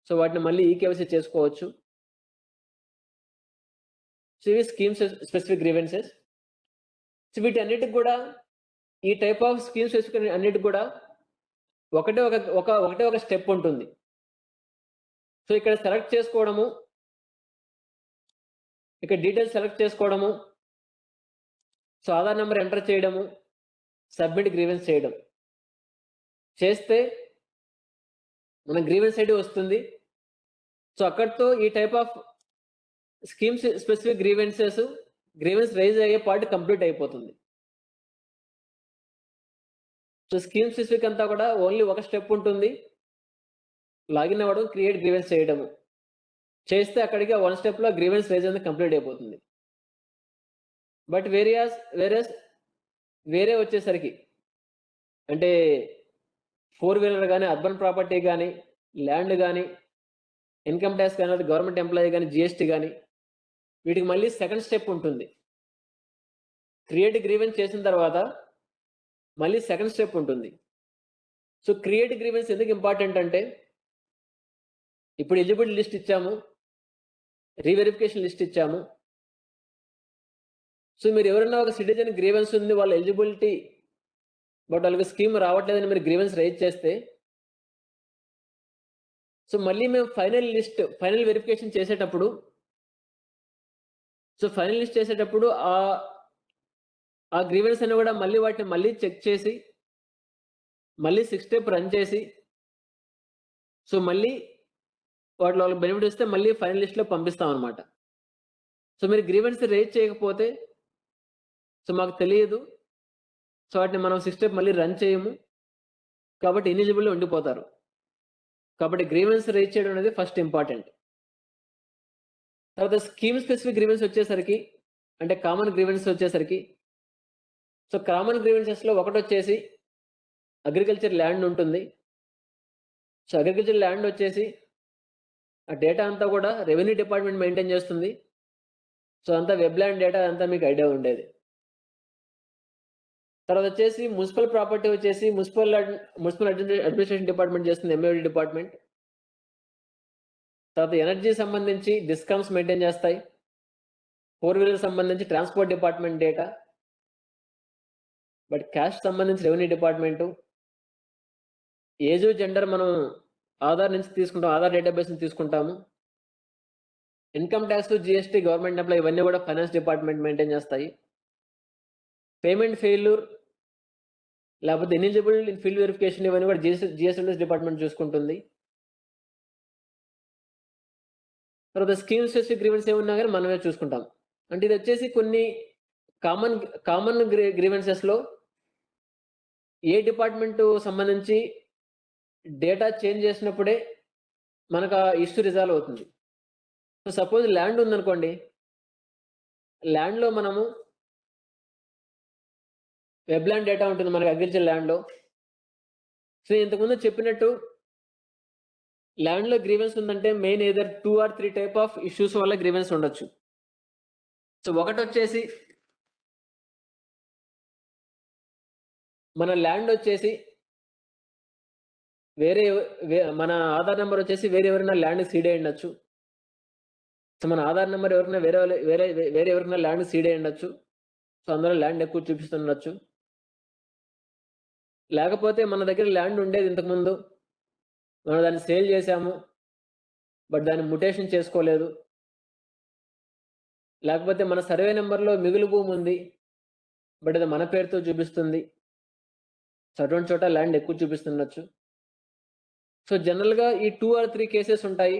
సో, వాటిని మళ్ళీ ఈకేవైసీ చేసుకోవచ్చు. సో, ఇవి స్కీమ్స్ స్పెసిఫిక్ గ్రీవెన్సెస్. సో, వీటన్నిటికి కూడా ఈ టైప్ ఆఫ్ స్కీమ్స్ స్పెసిఫిక్ అన్నిటికి కూడా ఒకటే ఒక స్టెప్ ఉంటుంది. సో, ఇక్కడ సెలెక్ట్ చేసుకోవడము, ఇక్కడ డీటెయిల్స్ సెలెక్ట్ చేసుకోవడము, సో, ఆధార్ నంబర్ ఎంటర్ చేయడము, సబ్మిట్ గ్రీవెన్స్ చేయడం. చేస్తే మన గ్రీవెన్స్ ఐడీ వస్తుంది. సో, అక్కడితో ఈ type of schemes specific grievance raise అయ్యే పార్ట్ కంప్లీట్ అయిపోతుంది. సో, స్కీమ్ స్పెసిఫిక్ అంతా కూడా ఓన్లీ ఒక స్టెప్ ఉంటుంది. లాగిన్ అవ్వడం, క్రియేట్ గ్రీవెన్స్ చేయడము. చేస్తే అక్కడికి ఆ 1 స్టెప్‌లో గ్రీవెన్స్ రైజ్ అనేది కంప్లీట్ అయిపోతుంది. బట్ వేరే వచ్చేసరికి అంటే 4 వీలర్ గాని, అర్బన్ ప్రాపర్టీ గాని, ల్యాండ్ గాని, ఇన్‌కమ్ టాక్స్ గాని, లేదా గవర్నమెంట్ ఎంప్లాయీ గాని, జీఎస్టీ గాని, వీటికి మళ్ళీ సెకండ్ స్టెప్ ఉంటుంది. క్రియేట్ గ్రీవెన్స్ చేసిన తర్వాత మళ్ళీ సెకండ్ స్టెప్ ఉంటుంది. సో, క్రియేట్ గ్రీవెన్స్ ఎందుకు ఇంపార్టెంట్ అంటే, ఇప్పుడు ఎలిజిబిలిటీ లిస్ట్ ఇచ్చాము. రీవెరిఫికేషన్ లిస్ట్ ఇచ్చాము. సో, మీరు ఎవరైనా ఒక సిటిజన్ గ్రీవెన్స్ ఉంది. వాళ్ళ ఎలిజిబిలిటీ బట్ వాళ్ళకి స్కీమ్ రావట్లేదని మీరు గ్రీవెన్స్ రైజ్ చేస్తే, సో, మళ్ళీ మేము ఫైనల్ వెరిఫికేషన్ చేసేటప్పుడు ఆ గ్రీవెన్స్ అన్ని కూడా వాటిని మళ్ళీ చెక్ చేసి, మళ్ళీ 6 స్టెప్ రన్ చేసి, సో, మళ్ళీ వాటిలో వాళ్ళకి బెనిఫిట్ వస్తే మళ్ళీ ఫైనల్ లిస్ట్‌లో పంపిస్తామనమాట. సో, మీరు గ్రీవెన్స్ రైజ్ చేయకపోతే, సో, మాకు తెలియదు. సో, వాటిని మనం 6 స్టెప్ మళ్ళీ రన్ చేయము. కాబట్టి ఇనెలిజిబుల్‌లో ఉండిపోతారు. కాబట్టి గ్రీవెన్స్ రైజ్ చేయడం అనేది ఫస్ట్ ఇంపార్టెంట్. తర్వాత స్కీమ్ స్పెసిఫిక్ గ్రీవెన్స్ వచ్చేసరికి అంటే కామన్ గ్రీవెన్స్ వచ్చేసరికి, సో, కామన్ గ్రీవెన్సెస్‌లో ఒకటొచ్చేసి అగ్రికల్చర్ ల్యాండ్ ఉంటుంది. సో, అగ్రికల్చర్ ల్యాండ్ వచ్చేసి ఆ డేటా అంతా కూడా రెవెన్యూ డిపార్ట్‌మెంట్ మెయింటైన్ చేస్తుంది. సో, అంతా వెబ్ ల్యాండ్ డేటా అంతా మీకు ఐడియా ఉండేది. తర్వాత వచ్చేసి మున్సిపల్ ప్రాపర్టీ వచ్చేసి మున్సిపల్ అడ్మినిస్ట్రేషన్ డిపార్ట్‌మెంట్ చేస్తుంది. ఎంఏఓడి డిపార్ట్‌మెంట్. తర్వాత ఎనర్జీ సంబంధించి డిస్కామ్స్ మెయింటైన్ చేస్తాయి. 4 వీలర్ సంబంధించి transport department data. But caste సంబంధించి రెవెన్యూ డిపార్ట్‌మెంటు. ఏజు, జెండర్ మనం ఆధార్ నుంచి తీసుకుంటాం. ఆధార్ డేటాబేస్ నుంచి తీసుకుంటాము. Income tax, GST, government employee ఇవన్నీ కూడా ఫైనాన్స్ డిపార్ట్‌మెంట్ మెయింటైన్ చేస్తాయి. పేమెంట్ ఫెయిల్యూర్ లేకపోతే ఎలిజిబుల్ ఇన్ ఫీల్డ్ వెరిఫికేషన్ ఇవన్నీ కూడా జీఎస్ఎంఎస్ డిపార్ట్‌మెంట్ చూసుకుంటుంది. తర్వాత స్కీమ్ స్పెసిఫిక్ గ్రీవెన్స్ ఏమున్నా గాని మనమే చూసుకుంటాం. అంటే ఇది వచ్చేసి కొన్ని కామన్ గ్రీవెన్సెస్‌లో ఏ డిపార్ట్‌మెంట్ సంబంధించి డేటా చేంజ్ చేసినప్పుడే మనకు ఆ ఇష్యూ రిజాల్వ్ అవుతుంది. సో, సపోజ్ ల్యాండ్ ఉందనుకోండి. ల్యాండ్‌లో మనము వెబ్ ల్యాండ్ డేటా ఉంటుంది మనకి అగ్రికల్చర్ ల్యాండ్‌లో. సో ఇంతకుముందు చెప్పినట్టు ల్యాండ్‌లో గ్రీవెన్స్ ఉందంటే main either 2 or 3 type of issues వల్ల గ్రీవెన్స్ ఉండొచ్చు. సో ఒకటొచ్చేసి మన ల్యాండ్ వచ్చేసి వేరే మన ఆధార్ నంబర్ వచ్చేసి వేరే ఎవరైనా ల్యాండ్ సీడ్ అయ్యి ఉండొచ్చు. సో మన ఆధార్ నంబర్ ఎవరైనా వేరే ఎవరికైనా ల్యాండ్ సీడ్ అయ్యి ఉండొచ్చు. సో అందులో ల్యాండ్ ఎక్కువ చూపిస్తుండొచ్చు. లేకపోతే మన దగ్గర ల్యాండ్ ఉండేది ఇంతకుముందు. మనం దాన్ని సేల్ చేసాము. బట్ దాన్ని మ్యుటేషన్ చేసుకోలేదు. లేకపోతే మన సర్వే నంబర్‌లో మిగులు భూమి ఉంది. బట్ అది మన పేరుతో చూపిస్తుంది. సో అటువంటి చోట ల్యాండ్ ఎక్కువ చూపిస్తుండొచ్చు. సో జనరల్‌గా ఈ 2 ఆర్ 3 కేసెస్ ఉంటాయి.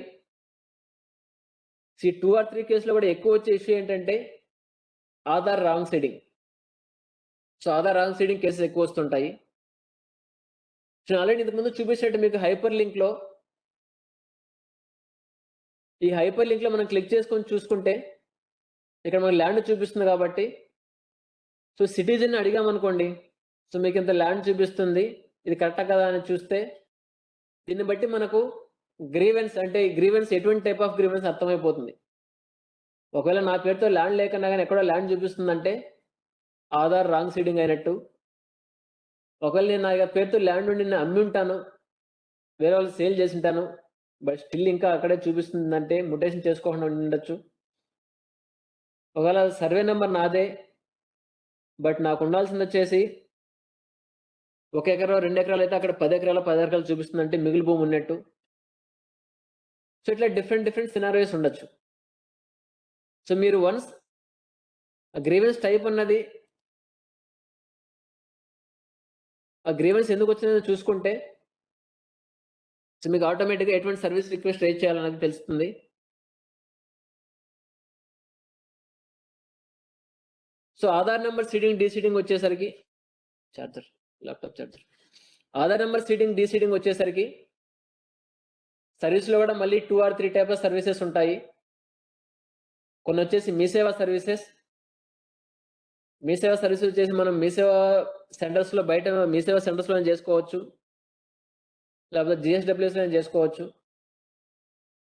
ఈ 2 ఆర్ 3 కేస్‌లో కూడా ఎక్కువ వచ్చే ఇష్యూ ఏంటంటే Aadhaar wrong seeding. So Aadhaar wrong seeding cases ఎక్కువ వస్తుంటాయి. సో ఆల్రెడీ ఇంతకుముందు చూపించినట్టు మీకు హైపర్ లింక్‌లో ఈ హైపర్ లింక్‌లో మనం క్లిక్ చేసుకొని చూసుకుంటే ఇక్కడ మనకు ల్యాండ్ చూపిస్తుంది కాబట్టి సో సిటిజన్ అడిగామనుకోండి. సో మీకు ఇంత ల్యాండ్ చూపిస్తుంది. ఇది కరెక్టా కదా అని చూస్తే దీన్ని బట్టి మనకు గ్రీవెన్స్ అంటే గ్రీవెన్స్ ఎటువంటి టైప్ ఆఫ్ గ్రీవెన్స్ అర్థమైపోతుంది. ఒకవేళ నా పేరుతో ల్యాండ్ లేకన్నా గాని ఎక్కడో ల్యాండ్ చూపిస్తుందంటే ఆధార్ రాంగ్ సీడింగ్ అయినట్టు. ఒకవేళ నేను నా పేరుతో ల్యాండ్ ఉండి నేను అమ్మి ఉంటాను. వేరే వాళ్ళు సేల్ చేసి ఉంటాను. బట్ స్టిల్ ఇంకా అక్కడే చూపిస్తుందంటే మ్యుటేషన్ చేసుకోకుండా ఉండొచ్చు. ఒకవేళ సర్వే నంబర్ నాదే. బట్ నాకు ఉండాల్సిందొచ్చేసి 1 ఎకరం, 2 ఎకరాలు అయితే అక్కడ 10 ఎకరాలు, 10 ఎకరాలు చూపిస్తుందంటే మిగులు భూమి ఉన్నట్టు. సో ఇట్లా డిఫరెంట్ సినారియోస్ ఉండొచ్చు. సో మీరు వన్స్ ఆ గ్రీవెన్స్ టైప్ అన్నది ఆ గ్రీవెన్స్ ఎందుకొచ్చిందో చూసుకుంటే సో మీకు ఆటోమేటిక్‌గా ఎటువంటి సర్వీస్ రిక్వెస్ట్ రైజ్ చేయాలనేది తెలుస్తుంది. So Aadhaar number seeding, deseeding వచ్చేసరికి laptop charger. Aadhaar number seeding, deseeding వచ్చేసరికి సర్వీస్‌లో కూడా మళ్ళీ 2 ఆర్ 3 టైప్ ఆఫ్ సర్వీసెస్ ఉంటాయి. కొన్నొచ్చేసి మీ సేవా సర్వీసెస్. మీ సేవా సర్వీసెస్ వచ్చేసి మనం మీ సేవా సెంటర్స్‌లో బయట మీ సేవా సెంటర్స్‌లోనే చేసుకోవచ్చు. లేకపోతే జీఎస్‌డబ్ల్యూఎస్‌లోనే చేసుకోవచ్చు.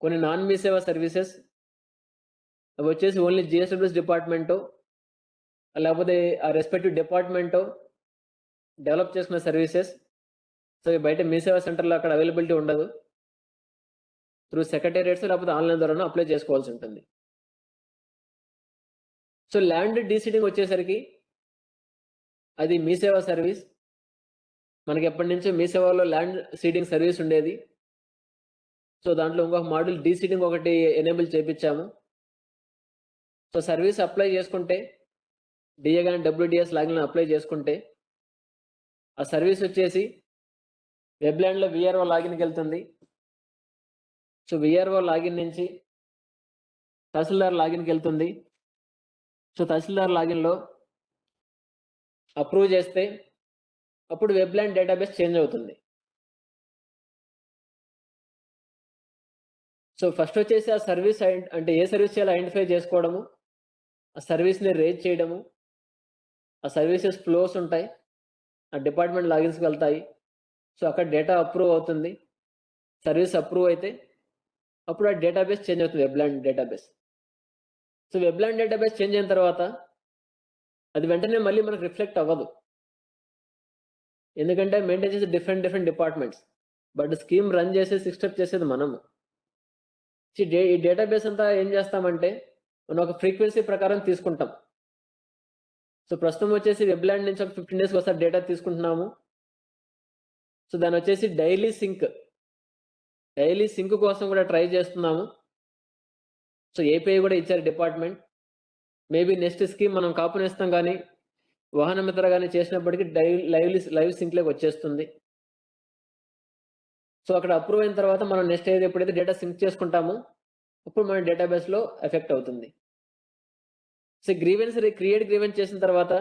కొన్ని నాన్ మీ సేవా సర్వీసెస్ అవి వచ్చేసి ఓన్లీ జీఎస్‌డబ్ల్యూఎస్ డిపార్ట్‌మెంటో లేకపోతే ఆ రెస్పెక్టివ్ డిపార్ట్‌మెంటో డెవలప్ చేసుకున్న సర్వీసెస్. సో బయట మీ సేవా సెంటర్‌లో అక్కడ అవైలబిలిటీ ఉండదు. త్రూ సెక్రటేరియట్స్ లేకపోతే ఆన్‌లైన్ ద్వారానో అప్లై చేసుకోవాల్సి ఉంటుంది. సో ల్యాండ్ డీసీడింగ్ వచ్చేసరికి అది మీ సేవా సర్వీస్. మనకి ఎప్పటినుంచో మీ సేవలో ల్యాండ్ సీడింగ్ సర్వీస్ ఉండేది. సో దాంట్లో ఇంకొక మాడ్యూల్ డీసీడింగ్ ఒకటి ఎనేబుల్ చేపిచ్చాము. సో సర్వీస్ అప్లై చేసుకుంటే డిఏ గాని డబ్ల్యూడీఎస్ లాగిన్‌లో అప్లై చేసుకుంటే ఆ సర్వీస్ వచ్చేసి వెబ్‌ల్యాండ్‌లో వీఆర్ఓ లాగిన్‌కెళ్తుంది. సో వీఆర్ఓ లాగిన్ నుంచి తహసీల్దార్ లాగిన్‌కెళ్తుంది. సో తహసీల్దార్ లాగిన్‌లో అప్రూవ్ చేస్తే అప్పుడు వెబ్‌ల్యాండ్ డేటాబేస్ చేంజ్ అవుతుంది. సో ఫస్ట్ వచ్చేసి ఆ సర్వీస్ అంటే ఏ సర్వీస్ చేయాలో ఐడెంటిఫై చేసుకోవడము. ఆ సర్వీస్‌ని రేజ్ చేయడము. ఆ సర్వీసెస్ ఫ్లోస్ ఉంటాయి. ఆ డిపార్ట్‌మెంట్ లాగిన్స్‌కి వెళ్తాయి. సో అక్కడ డేటా అప్రూవ్ అవుతుంది. సర్వీస్ అప్రూవ్ అయితే అప్పుడు ఆ డేటాబేస్ చేంజ్ అవుతుంది Webland database. So Webland database change అయిన తర్వాత అది వెంటనే మళ్ళీ మనకు రిఫ్లెక్ట్ అవ్వదు. ఎందుకంటే మెయింటైన్ చేసే different departments. But scheme run చేసి సిస్టమ్ చేసేది మనము. ఈ డేటాబేస్ అంతా ఏం చేస్తామంటే మనం ఒక ఫ్రీక్వెన్సీ ప్రకారం తీసుకుంటాం. సో ప్రస్తుతం వచ్చేసి వెబ్‌ల్యాండ్ నుంచి ఒక 15 డేస్‌కి ఒకసారి డేటా తీసుకుంటున్నాము. సో దాన్నొచ్చేసి డైలీ సింక్ కోసం కూడా ట్రై చేస్తున్నాము. సో ఏపీఐ కూడా ఇచ్చారు డిపార్ట్‌మెంట్. మేబీ నెక్స్ట్ స్కీమ్ మనం కాపు నేస్తం గాని, వాహన మిత్ర గాని చేసినప్పటికి లైవ్ సింక్‌లోకి వచ్చేస్తుంది. సో అక్కడ అప్రూవ్ అయిన తర్వాత మనం నెక్స్ట్ ఎప్పుడైతే డేటా సింక్ చేసుకుంటామో అప్పుడు మన డేటాబేస్‌లో ఎఫెక్ట్ అవుతుంది. సో క్రియేట్ గ్రీవెన్స్ చేసిన తర్వాత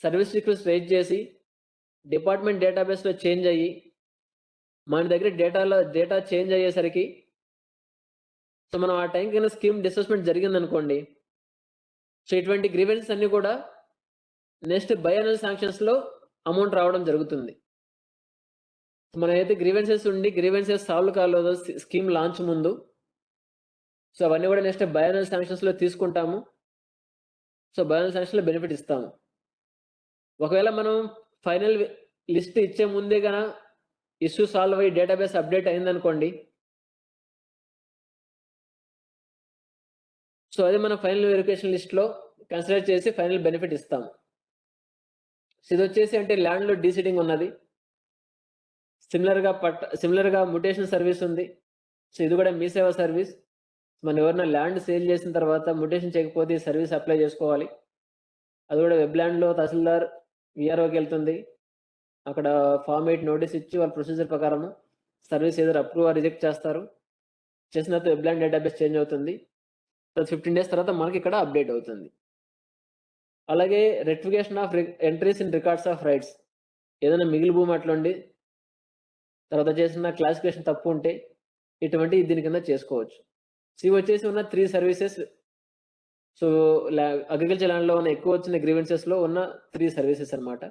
సర్వీస్ రిక్వెస్ట్ రైజ్ చేసి డిపార్ట్‌మెంట్ డేటాబేస్‌లో చేంజ్ అయ్యి మన దగ్గర డేటా చేంజ్ అయ్యేసరికి సో మనం ఆ టైంకి కన్నా స్కీమ్ డిస్బర్స్‌మెంట్ జరిగిందనుకోండి. సో ఇటువంటి గ్రీవెన్సెస్ అన్నీ కూడా నెక్స్ట్ బైఎనల్ శాంక్షన్స్‌లో అమౌంట్ రావడం జరుగుతుంది. మనమైతే గ్రీవెన్సెస్ సాల్వ్ కాలేదో స్కీమ్ లాంచ్ ముందు, సో అవన్నీ కూడా నెక్స్ట్ బయానల్ శాంక్షన్స్‌లో తీసుకుంటాము. సో బయానల్ శాంక్షన్‌లో బెనిఫిట్ ఇస్తాము. ఒకవేళ మనం ఫైనల్ లిస్ట్ ఇచ్చే ముందే ఇష్యూ సాల్వ్ అయ్యి డేటాబేస్ అప్డేట్ అయిందనుకోండి, సో అది మన ఫైనల్ వెరిఫికేషన్ లిస్ట్‌లో కన్సిడర్ చేసి ఫైనల్ బెనిఫిట్ ఇస్తాము. సో ఇదొచ్చేసి అంటే ల్యాండ్‌లో డీసీడింగ్ ఉన్నది. సిమిలర్‌గా మ్యుటేషన్ సర్వీస్ ఉంది. సో ఇది కూడా మీ సేవ సర్వీస్. మనం ఎవరైనా ల్యాండ్ సేల్ చేసిన తర్వాత మ్యుటేషన్ చేయకపోతే ఈ సర్వీస్ అప్లై చేసుకోవాలి. అది కూడా వెబ్ ల్యాండ్‌లో తహసీల్దార్, వీఆర్ఓకి వెళ్తుంది. అక్కడ ఫార్మ్ 8 నోటీస్ ఇచ్చి వాళ్ళ ప్రొసీజర్ ప్రకారము సర్వీస్ ఏదో అప్రూవ్ ఆర్ రిజెక్ట్ చేస్తారు. చేసిన తర్వాత వెబ్ ల్యాండ్ డేటాబేస్ చేంజ్ అవుతుంది. తర్వాత 15 డేస్ తర్వాత మనకి ఇక్కడ అప్డేట్ అవుతుంది. అలాగే rectification of entries in records of rights. ఏదైనా మిగిలి భూమి అట్లుండి తర్వాత చేసిన క్లాసిఫికేషన్ తప్పు ఉంటే ఇటువంటి దీని కింద చేసుకోవచ్చు. వచ్చేసి ఉన్న 3 సర్వీసెస్. సో అగ్రికల్చర్ ల్యాండ్‌లో ఉన్న ఎక్కువ వచ్చిన గ్రీవెన్సెస్‌లో ఉన్న 3 సర్వీసెస్ అన్నమాట.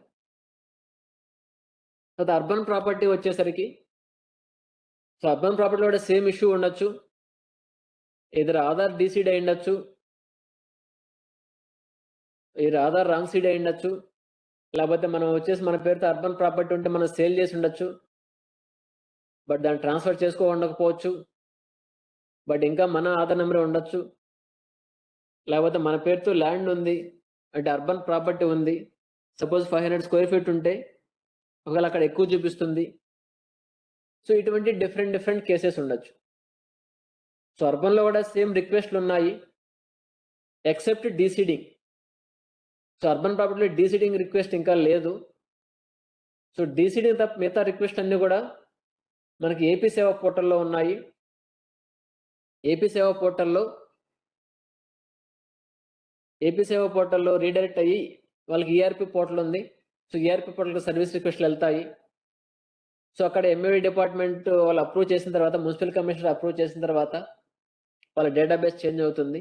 తర్వాత అర్బన్ ప్రాపర్టీ వచ్చేసరికి, సో అర్బన్ ప్రాపర్టీలో కూడా సేమ్ ఇష్యూ ఉండొచ్చు. ఎయిదర్ ఆధార్ డీసీడ్ అయి ఉండొచ్చు, ఎయిదర్ ఆధార్ రాంగ్ సీడ్ అయి ఉండొచ్చు, లేకపోతే మనం వచ్చేసి మన పేరుతో అర్బన్ ప్రాపర్టీ ఉంటే మనం సేల్ చేసి ఉండొచ్చు. బట్ దాన్ని ట్రాన్స్ఫర్ ఉండకపోవచ్చు. బట్ ఇంకా మన ఆధార్ నెంబరే ఉండొచ్చు. లేకపోతే మన పేరుతో ల్యాండ్ ఉంది, అంటే అర్బన్ ప్రాపర్టీ ఉంది. సపోజ్ 500 స్క్వేర్ ఫీట్ ఉంటే ఒకవేళ అక్కడ ఎక్కువ చూపిస్తుంది. సో ఇటువంటి డిఫరెంట్ కేసెస్ ఉండొచ్చు. సో అర్బన్‌లో కూడా సేమ్ రిక్వెస్ట్‌లు ఉన్నాయి, ఎక్సెప్ట్ డీసీడింగ్. సో అర్బన్ ప్రాపర్టీలో డీసీడింగ్ రిక్వెస్ట్ ఇంకా లేదు. సో డీసీడింగ్ తప్ప మిగతా రిక్వెస్ట్ అన్నీ కూడా మనకి ఏపీ సేవా పోర్టల్‌లో ఉన్నాయి. ఏపీ సేవా పోర్టల్‌లో రీడైరెక్ట్ అయ్యి వాళ్ళకి ఈఆర్పీ పోర్టల్ ఉంది. సో ఈఆర్పీ పోర్టల్‌కి సర్వీస్ రిక్వెస్ట్‌లు వెళ్తాయి. సో అక్కడ ఎంఏవి డిపార్ట్మెంట్ వాళ్ళు అప్రూవ్ చేసిన తర్వాత, మున్సిపల్ కమిషనర్ అప్రూవ్ చేసిన తర్వాత వాళ్ళ డేటాబేస్ చేంజ్ అవుతుంది.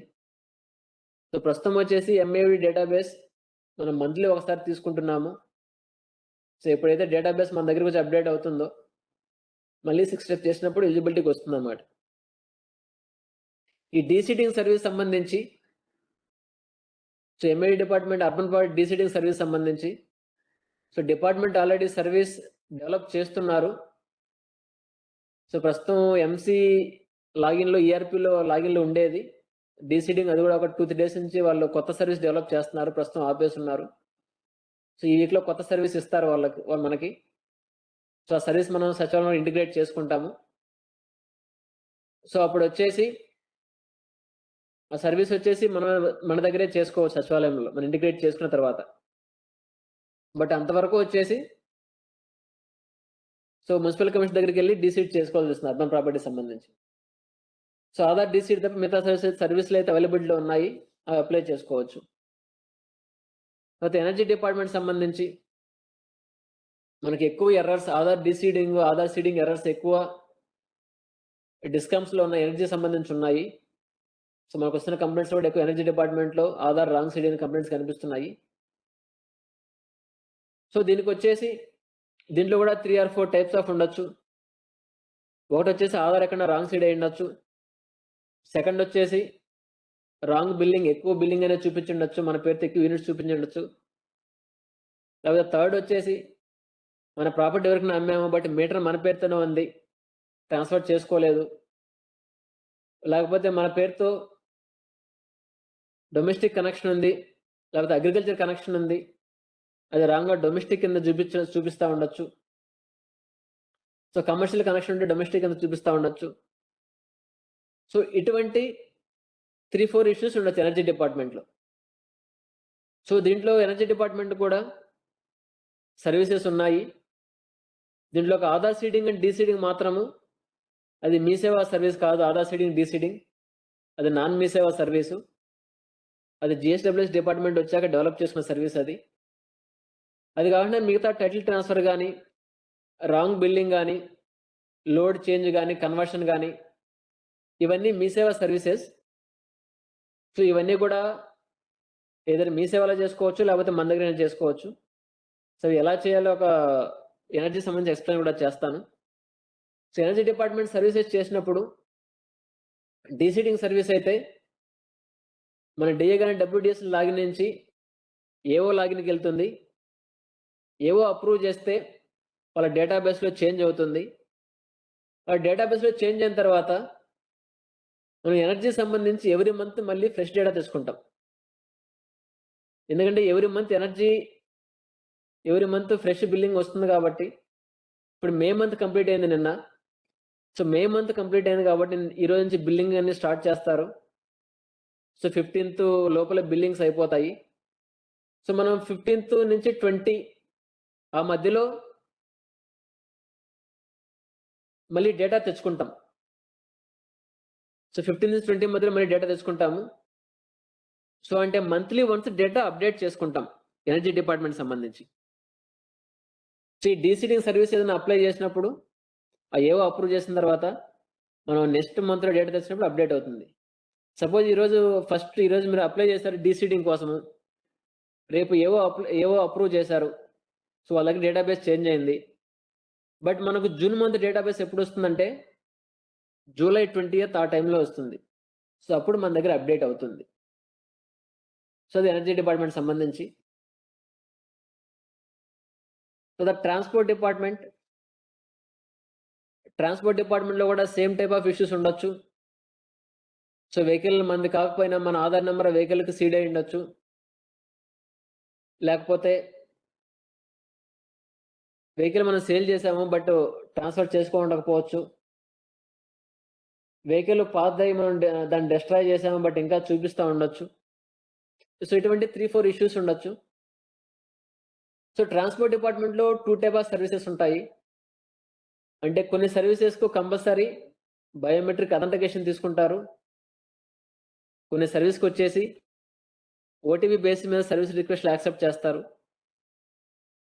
సో ప్రస్తుతం వచ్చేసి ఎంఏవి డేటాబేస్ మనం మంత్లీ ఒకసారి తీసుకుంటున్నాము. సో ఎప్పుడైతే డేటాబేస్ మన దగ్గరికి వచ్చి అప్డేట్ అవుతుందో మళ్ళీ 6 స్టెప్స్ చేసినప్పుడు ఎలిజిబిలిటీకి వస్తుందన్నమాట. ఈ డీసీడింగ్ సర్వీస్ సంబంధించి, so MAV department urban property deseeding service సంబంధించి, so department already service develop చేస్తున్నారు. సో ప్రస్తుతం ఎంసీ లాగిన్‌లో, ఈఆర్పీలో లాగిన్‌లో ఉండేది డీసీడింగ్. అది కూడా ఒక 2-3 డేస్ నుంచి వాళ్ళు కొత్త సర్వీస్ డెవలప్ చేస్తున్నారు. ప్రస్తుతం ఆపేస్తున్నారు. సో ఈ వీక్‌లో కొత్త సర్వీస్ ఇస్తారు వాళ్ళు మనకి. సో ఆ సర్వీస్ మనం సచివాలయంలో ఇంటిగ్రేట్ చేసుకుంటాము. సో అప్పుడు వచ్చేసి ఆ సర్వీస్ వచ్చేసి మన దగ్గరే చేసుకోవచ్చు సచివాలయంలో మనం ఇంటిగ్రేట్ చేసుకున్న తర్వాత. బట్ అంతవరకు వచ్చేసి సో మున్సిపల్ కమిషన్ దగ్గరికి వెళ్ళి డీసీడ్ చేసుకోవాల్సి వస్తుంది అర్బన్ ప్రాపర్టీ సంబంధించి. సో ఆధార్ డీసీడ్ తప్ప మిగతా సర్వీస్‌లు అయితే అవైలబిలిటీలో ఉన్నాయి, అవి అప్లై చేసుకోవచ్చు. తర్వాత ఎనర్జీ డిపార్ట్మెంట్ సంబంధించి మనకి ఎక్కువ ఎర్రర్స్, ఆధార్ సీడింగ్ ఎర్రర్స్ ఎక్కువ డిస్కమ్స్‌లో ఉన్న ఎనర్జీ సంబంధించి ఉన్నాయి. సో మనకు వస్తున్న కంప్లైంట్స్ కూడా ఎక్కువ ఎనర్జీ డిపార్ట్మెంట్‌లో ఆధార్ రాంగ్ సీడింగ్ కంప్లైంట్స్ కనిపిస్తున్నాయి. సో దీంట్లో కూడా 3 or 4 టైప్స్ ఆఫ్ ఉండొచ్చు. ఒకటి వచ్చేసి ఆధార్ ఎక్కడ రాంగ్ సీడ్ అయి ఉండొచ్చు. సెకండ్ వచ్చేసి రాంగ్ బిల్లింగ్, ఎక్కువ బిల్లింగ్ అనేది చూపించుండొచ్చు, మన పేరుతో ఎక్కువ యూనిట్స్ చూపించుండొచ్చు. లేకపోతే థర్డ్ వచ్చేసి మన ప్రాపర్టీ ఎవరికైనా అమ్మాము బట్ మీటర్ మన పేరుతోనే ఉంది, ట్రాన్స్ఫర్ చేసుకోలేదు. లేకపోతే మన పేరుతో డొమెస్టిక్ కనెక్షన్ ఉంది, లేకపోతే అగ్రికల్చర్ కనెక్షన్ ఉంది, అది రాంగ్‌గా డొమెస్టిక్ కింద చూపిస్తా ఉండొచ్చు. సో కమర్షియల్ కనెక్షన్ ఉంటే డొమెస్టిక్ కింద చూపిస్తా ఉండొచ్చు. సో ఇటువంటి 3-4 ఇష్యూస్ ఉండొచ్చు ఎనర్జీ డిపార్ట్మెంట్‌లో. సో దీంట్లో ఎనర్జీ డిపార్ట్మెంట్ కూడా సర్వీసెస్ ఉన్నాయి. దీంట్లో ఒక ఆధార్ సీడింగ్ అండ్ డీసీడింగ్ మాత్రము, అది మీ సేవా సర్వీస్ కాదు. ఆధార్ సీడింగ్, డీసీడింగ్ అది నాన్ మీ సేవా సర్వీసు. అది జీఎస్డబ్ల్యూఎస్ డిపార్ట్మెంట్ వచ్చాక డెవలప్ చేసుకున్న సర్వీస్ అది. అది కాకుండా మిగతా టైటిల్ ట్రాన్స్ఫర్ కానీ, రాంగ్ బిల్లింగ్ కానీ, లోడ్ చేంజ్ కానీ, కన్వర్షన్ కానీ, ఇవన్నీ మీ సేవా సర్వీసెస్. సో ఇవన్నీ కూడా ఏదైనా మీ సేవలో చేసుకోవచ్చు, లేకపోతే మన దగ్గరైనా చేసుకోవచ్చు. సో ఎలా చేయాలో ఒక ఎనర్జీ సంబంధించి ఎక్స్‌ప్లెయిన్ కూడా చేస్తాను. సో, ఎనర్జీ డిపార్ట్‌మెంట్ సర్వీసెస్ చేసినప్పుడు డీసీడింగ్ సర్వీస్ అయితే మన డీఏ గాని డబ్ల్యూడీఎస్ లాగిన్ నుంచి ఏఓ లాగిన్‌కెళ్తుంది. ఏవో అప్రూవ్ చేస్తే వాళ్ళ డేటాబేస్‌లో చేంజ్ అవుతుంది. ఆ డేటాబేస్‌లో చేంజ్ అయిన తర్వాత మనం ఎనర్జీ సంబంధించి ఎవ్రీ మంత్ మళ్ళీ ఫ్రెష్ డేటా తెచ్చుకుంటాం. ఎందుకంటే ఎవ్రీ మంత్ ఫ్రెష్ బిల్లింగ్ వస్తుంది కాబట్టి, ఇప్పుడు మే మంత్ కంప్లీట్ అయింది నిన్న. సో, మే మంత్ కంప్లీట్ అయింది కాబట్టి ఈ రోజు నుంచి బిల్లింగ్ అన్ని స్టార్ట్ చేస్తారు. సో, 15థ్ లోపల బిల్లింగ్స్ అయిపోతాయి. సో, మనం 15థ్ నుంచి 20 ఆ మధ్యలో మళ్ళీ డేటా తెచ్చుకుంటాం. సో, 15-20 మధ్యలో మళ్ళీ డేటా తెచ్చుకుంటాము. సో, అంటే మంత్లీ వన్స్ డేటా అప్‌డేట్ చేసుకుంటాం ఎనర్జీ డిపార్ట్‌మెంట్ సంబంధించి. సో, ఈ డీసీడింగ్ సర్వీస్ ఏదైనా అప్లై చేసినప్పుడు ఆ ఏవో అప్రూవ్ చేసిన తర్వాత మనం నెక్స్ట్ మంత్‌లో డేటా తెచ్చినప్పుడు అప్‌డేట్ అవుతుంది. సపోజ్ ఈరోజు మీరు అప్లై చేశారు డీసీడింగ్ కోసము. రేపు ఏవో అప్రూవ్ చేశారు. సో, వాళ్ళ దగ్గర డేటాబేస్ చేంజ్ అయింది. బట్ మనకు జూన్ మంత్ డేటాబేస్ ఎప్పుడొస్తుందంటే జూలై 20థ్ ఆ టైంలో వస్తుంది. సో, అప్పుడు మన దగ్గర అప్‌డేట్ అవుతుంది. సో, అది ఎనర్జీ డిపార్ట్‌మెంట్ సంబంధించి. సో, ట్రాన్స్‌పోర్ట్ డిపార్ట్‌మెంట్‌లో కూడా సేమ్ టైప్ ఆఫ్ ఇష్యూస్ ఉండొచ్చు. సో, వెహికల్ మనది కాకపోయినా మన ఆధార్ నంబర్ వెహికల్‌కి సీడ్ అయ్యి ఉండొచ్చు. లేకపోతే వెహికల్ మనం సేల్ చేసాము. బట్ ట్రాన్స్‌ఫర్ చేసుకోండకపోవచ్చు. వెహికల్ పాతదయ్యి మనం దాన్ని డెస్ట్రాయ్ చేసాము. బట్ ఇంకా చూపిస్తా ఉండొచ్చు. సో, ఇటువంటి 3, 4 ఇష్యూస్ ఉండొచ్చు. సో, ట్రాన్స్‌పోర్ట్ డిపార్ట్‌మెంట్‌లో 2 టైప్ ఆఫ్ సర్వీసెస్ ఉంటాయి. అంటే కొన్ని సర్వీసెస్‌కు కంపల్సరీ బయోమెట్రిక్ అథెంటికేషన్ తీసుకుంటారు. కొన్ని సర్వీస్‌కొచ్చేసి ఓటీపీ బేస్ మీద సర్వీస్ రిక్వెస్ట్‌లు యాక్సెప్ట్ చేస్తారు.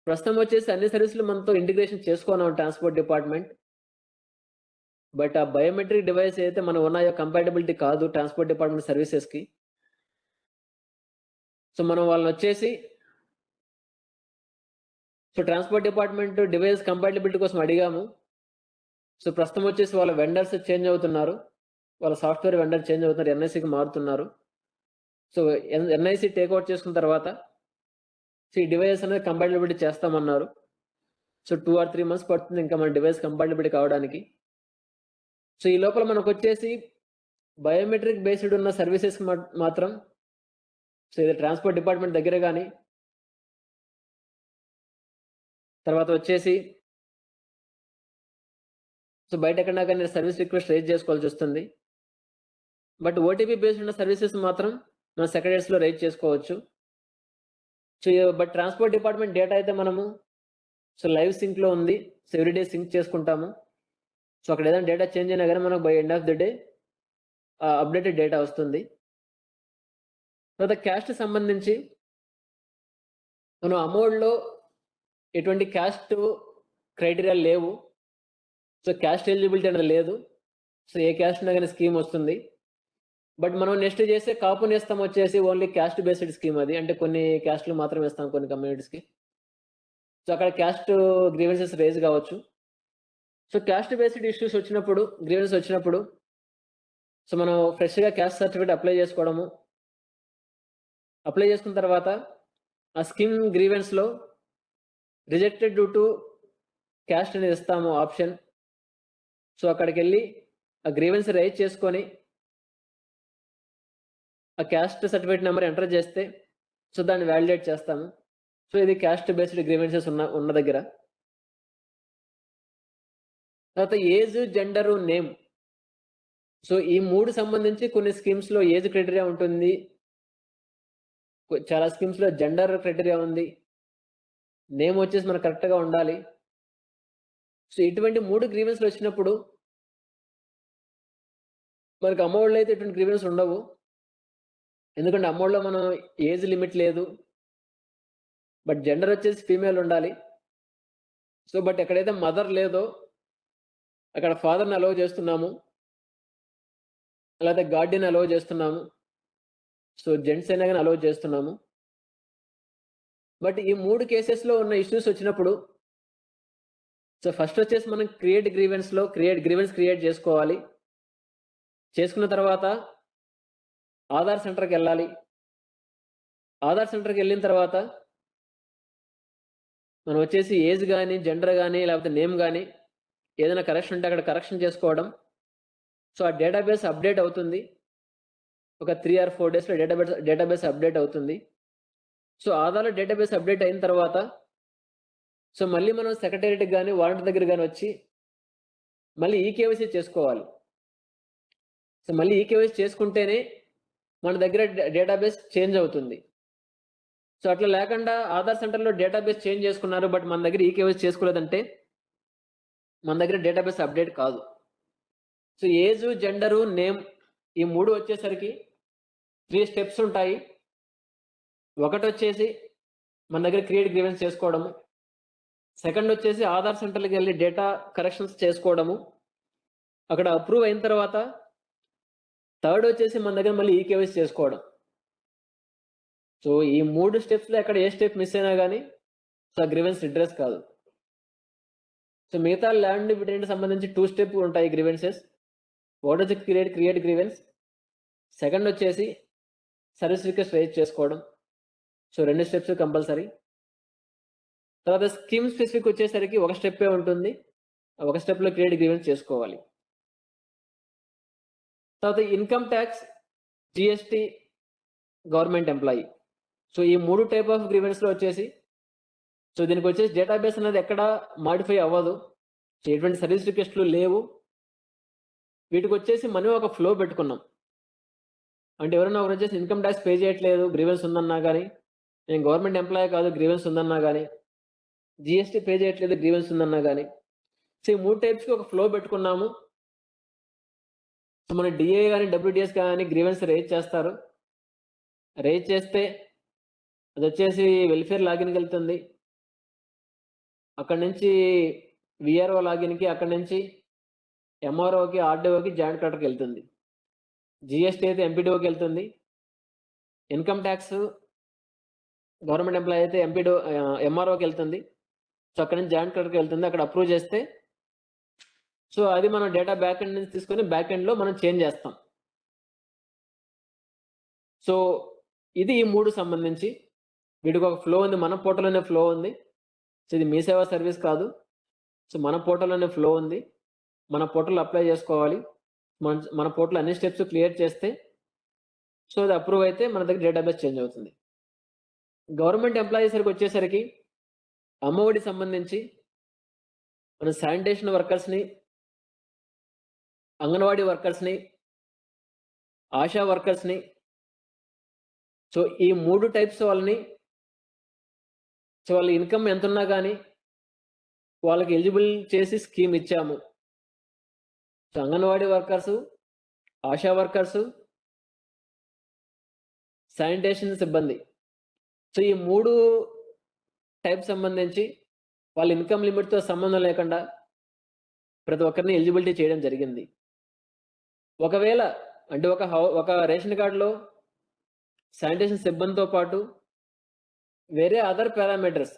ప్రస్తుతం వచ్చేసి అన్ని సర్వీస్‌లు మనతో ఇంటిగ్రేషన్ చేసుకోన్నాం ట్రాన్స్‌పోర్ట్ డిపార్ట్‌మెంట్. బట్ ఆ బయోమెట్రిక్ డివైస్ ఏదైతే మనవి ఉన్నాయో కంపాటిబిలిటీ కాదు ట్రాన్స్‌పోర్ట్ డిపార్ట్‌మెంట్ సర్వీసెస్‌కి. సో, మనం వాళ్ళనొచ్చేసి ట్రాన్స్‌పోర్ట్ డిపార్ట్‌మెంట్ డివైస్ కంపాటిబిలిటీ కోసం అడిగాము. సో, ప్రస్తుతం వచ్చేసి వాళ్ళ వెండర్స్ చేంజ్ అవుతున్నారు. వాళ్ళ సాఫ్ట్‌వేర్ వెండర్ చేంజ్ అవుతున్నారు. ఎన్ఐసీకి మారుతున్నారు. సో, ఎన్ఐసీ టేక్ ఓవర్ చేసుకున్న తర్వాత ఈ డివైస్ అనేది కంపాటిబిలిటీ చేస్తామన్నారు. సో, 2 ఆర్ 3 మంత్స్ పడుతుంది ఇంకా మన డివైస్ కంపాటిబిలిటీ కావడానికి. సో, ఈ లోపల మనకొచ్చేసి బయోమెట్రిక్ బేస్డ్ ఉన్న సర్వీసెస్ మాత్రం ఇది ట్రాన్స్‌పోర్ట్ డిపార్ట్‌మెంట్ దగ్గర గాని, తర్వాత వచ్చేసి బయట ఎక్కడైనా గాని సర్వీస్ రిక్వెస్ట్ రైజ్ చేసుకోవాల్సొస్తుంది. బట్ ఓటీపీ బేస్డ్ ఉన్న సర్వీసెస్ మాత్రం మనం సెక్రటరీస్‌లో రైజ్ చేసుకోవచ్చు. So, but transport department data అయితే మనము లైవ్ సింక్‌లో ఉంది. సో, ఎవ్రీడే సింక్ చేసుకుంటాము. సో, అక్కడ ఏదైనా డేటా చేంజ్ అయినా గాని మనకు by end of the day updated data వస్తుంది. తర్వాత క్యాస్ట్ సంబంధించి మనం అమోడ్‌లో ఎటువంటి క్యాస్ట్ క్రైటీరియా లేవు. సో, క్యాస్ట్ ఎలిజిబిలిటీ అనేది లేదు. సో, ఏ క్యాస్ట్ ఉన్నా గాని స్కీమ్ వస్తుంది. బట్ మనం నెక్స్ట్ చేసే కాపు నేస్తం వచ్చేసి ఓన్లీ క్యాస్ట్ బేస్డ్ స్కీమ్ అది. అంటే కొన్ని క్యాస్ట్‌లు మాత్రమే ఇస్తాం కొన్ని కమ్యూనిటీస్‌కి. సో, అక్కడ క్యాస్ట్ గ్రీవెన్సెస్ రైజ్ కావచ్చు. సో, క్యాస్ట్ బేస్డ్ ఇష్యూస్ వచ్చినప్పుడు, గ్రీవెన్స్ వచ్చినప్పుడు మనం ఫ్రెష్‌గా క్యాస్ట్ సర్టిఫికేట్ అప్లై చేసుకోవడము. అప్లై చేసుకున్న తర్వాత ఆ స్కీమ్ గ్రీవెన్స్‌లో రిజెక్టెడ్ డ్యూ టు క్యాస్ట్ అనేది ఇస్తాము ఆప్షన్. సో, అక్కడికెళ్ళి ఆ గ్రీవెన్స్ రైజ్ చేసుకొని ఆ క్యాస్ట్ సర్టిఫికేట్ నంబర్ ఎంటర్ చేస్తే దాన్ని వాలిడేట్ చేస్తాము. సో, ఇది క్యాస్ట్ బేస్డ్ గ్రీవెన్సెస్ ఉన్న దగ్గర. తర్వాత ఏజ్, జెండరు, నేమ్. సో, ఈ 3 సంబంధించి కొన్ని స్కీమ్స్‌లో ఏజ్ క్రైటీరియా ఉంటుంది. చాలా స్కీమ్స్‌లో జెండర్ క్రైటీరియా ఉంది. నేమ్ వచ్చేసి మనకు కరెక్ట్‌గా ఉండాలి. సో, ఇటువంటి 3 గ్రీవెన్స్‌లు వచ్చినప్పుడు మనకు అమౌంట్‌లో అయితే ఎటువంటి గ్రీవెన్స్ ఉండవు. ఎందుకంటే అమౌంట్‌లో మనం ఏజ్ లిమిట్ లేదు. బట్ జెండర్ వచ్చేసి ఫీమేల్ ఉండాలి. సో, బట్ ఎక్కడైతే మదర్ లేదో అక్కడ ఫాదర్‌ని అలౌ చేస్తున్నాము. లేకపోతే గార్డియన్ అలౌ చేస్తున్నాము. సో, జెంట్స్ అయినా గాని అలౌ చేస్తున్నాము. బట్ ఈ 3 కేసెస్‌లో ఉన్న ఇష్యూస్ వచ్చినప్పుడు సో ఫస్ట్ వచ్చేసి మనం గ్రీవెన్స్ క్రియేట్ చేసుకోవాలి. చేసుకున్న తర్వాత ఆధార్ సెంటర్కి వెళ్ళాలి. ఆధార్ సెంటర్కి వెళ్ళిన తర్వాత మనం వచ్చేసి ఏజ్ కానీ, జెండర్ కానీ, లేకపోతే నేమ్ కానీ ఏదైనా కరెక్షన్ ఉంటే అక్కడ కరెక్షన్ చేసుకోవడం. సో ఆ డేటాబేస్ అప్డేట్ అవుతుంది. ఒక 3 or 4 డేస్లో డేటాబేస్ అప్డేట్ అవుతుంది. సో ఆధార్లో డేటాబేస్ అప్డేట్ అయిన తర్వాత సో మళ్ళీ మనం సెక్రటేరియట్కి కానీ, వాలంటీర్ దగ్గర కానీ వచ్చి మళ్ళీ ఈకేవైసీ చేసుకోవాలి. సో మళ్ళీ ఈకేవైసీ చేసుకుంటేనే మన దగ్గర డేటాబేస్ చేంజ్ అవుతుంది. సో అట్లా లేకుండా ఆధార్ సెంటర్లో డేటాబేస్ చేంజ్ చేసుకున్నారు, బట్ మన దగ్గర ఈకేవైసీ చేసుకోలేదంటే మన దగ్గర డేటాబేస్ అప్డేట్ కాదు. సో ఏజ్, జెండరు, నేమ్ ఈ 3 వచ్చేసరికి 3 స్టెప్స్ ఉంటాయి. ఒకటి వచ్చేసి మన దగ్గర క్రియేట్ గ్రీవెన్స్ చేసుకోవడము. సెకండ్ వచ్చేసి ఆధార్ సెంటర్కి వెళ్ళి డేటా కరెక్షన్స్ చేసుకోవడము. అక్కడ అప్రూవ్ అయిన తర్వాత థర్డ్ వచ్చేసి మన దగ్గర మళ్ళీ ఈకేవైసీ చేసుకోవడం. సో ఈ 3 స్టెప్స్లో ఎక్కడ ఏ స్టెప్ మిస్ అయినా కానీ సో గ్రీవెన్స్ రిడ్రెస్ కాదు. సో మిగతా ల్యాండ్ డివిడెండ్ సంబంధించి 2 స్టెప్ ఉంటాయి గ్రీవెన్సెస్. ఒకటి వచ్చి క్రియేట్ గ్రీవెన్స్, సెకండ్ వచ్చేసి సర్వీస్ రిక్వెస్ట్ రైజ్ చేసుకోవడం. So 2 steps compulsory. తర్వాత స్కీమ్ స్పెసిఫిక్ వచ్చేసరికి ఒక స్టెప్పే ఉంటుంది. ఒక స్టెప్లో క్రియేట్ గ్రీవెన్స్ చేసుకోవాలి. తర్వాత income tax, GST, government employee. So ఈ 3 టైప్ ఆఫ్ గ్రీవెన్స్లో వచ్చేసి సో దీనికి వచ్చేసి డేటాబేస్ అనేది ఎక్కడ మాడిఫై అవ్వదు. సో ఎటువంటి సర్వీస్ రిక్వెస్ట్లు లేవు. వీటికి వచ్చేసి మనం ఒక ఫ్లో పెట్టుకున్నాం. అంటే ఎవరైనా ఒకరు వచ్చేసి ఇన్కమ్ ట్యాక్స్ పే చేయట్లేదు, గ్రీవెన్స్ ఉందన్నా కానీ, నేను గవర్నమెంట్ ఎంప్లాయీ కాదు, గ్రీవెన్స్ ఉందన్నా కానీ, జిఎస్టీ పే చేయట్లేదు, గ్రీవెన్స్ ఉందన్నా కానీ, సో ఈ 3 టైప్స్కి ఒక ఫ్లో పెట్టుకున్నాము. సో మన డిఏ కానీ, డబ్ల్యూడిఎస్ కానీ గ్రీవెన్స్ రేజ్ చేస్తారు. రేజ్ చేస్తే అది వచ్చేసి వెల్ఫేర్ లాగిన్కి వెళ్తుంది. అక్కడి నుంచి విఆర్ఓ లాగిన్కి, అక్కడి నుంచి ఎంఆర్ఓకి, ఆర్డీఓకి, జాయింట్ కలెక్టర్కి వెళ్తుంది. జిఎస్టీ అయితే ఎంపీడీఓకి వెళ్తుంది. ఇన్కమ్ ట్యాక్స్ గవర్నమెంట్ ఎంప్లాయీ అయితే ఎంఆర్ఓకి వెళ్తుంది. సో అక్కడి నుంచి జాయింట్ కలెక్టర్కి వెళ్తుంది. అక్కడ అప్రూవ్ చేస్తే సో అది మనం డేటా బ్యాక్ ఎండ్ నుంచి తీసుకొని బ్యాక్ ఎండ్లో మనం చేంజ్ చేస్తాం. సో ఇది ఈ 3 సంబంధించి వీటికి ఒక ఫ్లో ఉంది. మన పోర్టల్లోనే ఫ్లో ఉంది. సో ఇది మీ సేవా సర్వీస్ కాదు. సో మన పోర్టల్లోనే ఫ్లో ఉంది. మన పోర్టల్ అప్లై చేసుకోవాలి. మన పోర్టల్ అన్ని స్టెప్స్ క్లియర్ చేస్తే సో అది అప్రూవ్ అయితే మన దగ్గర డేటాబేస్ చేంజ్ అవుతుంది. గవర్నమెంట్ ఎంప్లాయీస్కి వచ్చేసరికి అమ్మఒడి సంబంధించి మన శానిటేషన్ వర్కర్స్ని, అంగన్వాడీ వర్కర్స్ని, ఆశా వర్కర్స్ని, సో ఈ 3 టైప్స్ వాళ్ళని సో వాళ్ళ ఇన్కమ్ ఎంత ఉన్నా కానీ వాళ్ళకి ఎలిజిబుల్ చేసి స్కీమ్ ఇచ్చాము. So anganwadi workers, ASHA workers, sanitation సిబ్బంది, సో ఈ 3 టైప్ సంబంధించి వాళ్ళ ఇన్కమ్ లిమిట్తో సంబంధం లేకుండా ప్రతి ఒక్కరిని ఎలిజిబిలిటీ చేయడం జరిగింది. ఒకవేళ అంటే ఒక రేషన్ కార్డులో శానిటేషన్ సిబ్బందితో పాటు వేరే అదర్ పారామీటర్స్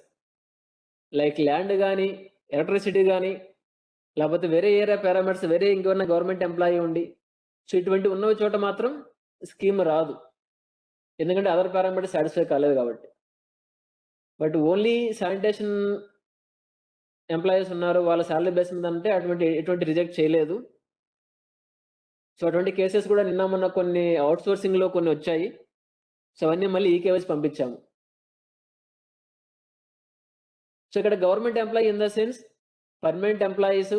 లైక్ ల్యాండ్ కానీ, ఎలక్ట్రిసిటీ కానీ, లేకపోతే వేరే ఏరియా పారామీటర్స్ వేరే ఇంకేమన్నా గవర్నమెంట్ ఎంప్లాయీ ఉండి సో ఇటువంటి ఉన్న చోట మాత్రం స్కీమ్ రాదు. ఎందుకంటే అదర్ పారామీటర్స్ సాటిస్ఫై కాలేదు కాబట్టి. బట్ ఓన్లీ శానిటేషన్ ఎంప్లాయీస్ ఉన్నారు, వాళ్ళ శాలరీ బేస్ మీద అంటే ఎటువంటి రిజెక్ట్ చేయలేదు. సో అటువంటి కేసెస్ కూడా నిన్న మొన్న కొన్ని అవుట్సోర్సింగ్లో కొన్ని వచ్చాయి. సో అవన్నీ మళ్ళీ ఈకేవైసీ పంపించాము. సో ఇక్కడ government employee in the sense permanent employees,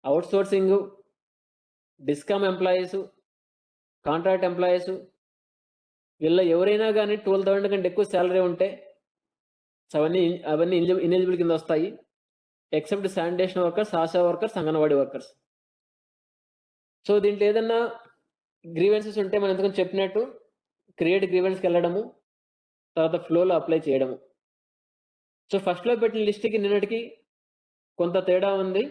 outsourcing, discom employees, contract employees వీళ్ళ ఎవరైనా కానీ 12,000 కంటే ఎక్కువ శాలరీ ఉంటే సో అవన్నీ ఇనెలిజిబుల్ కింద వస్తాయి. Except sanitation workers, ASHA workers, anganwadi workers. So దీంట్లో ఏదన్నా గ్రీవెన్సెస్ ఉంటే మనం ఎందుకని చెప్పినట్టు క్రియేట్ గ్రీవెన్స్కి వెళ్ళడము, తర్వాత ఫ్లోలో అప్లై చేయడము. సో ఫస్ట్లో పెట్టిన లిస్ట్కి నిన్నటికి కొంత తేడా ఉంది.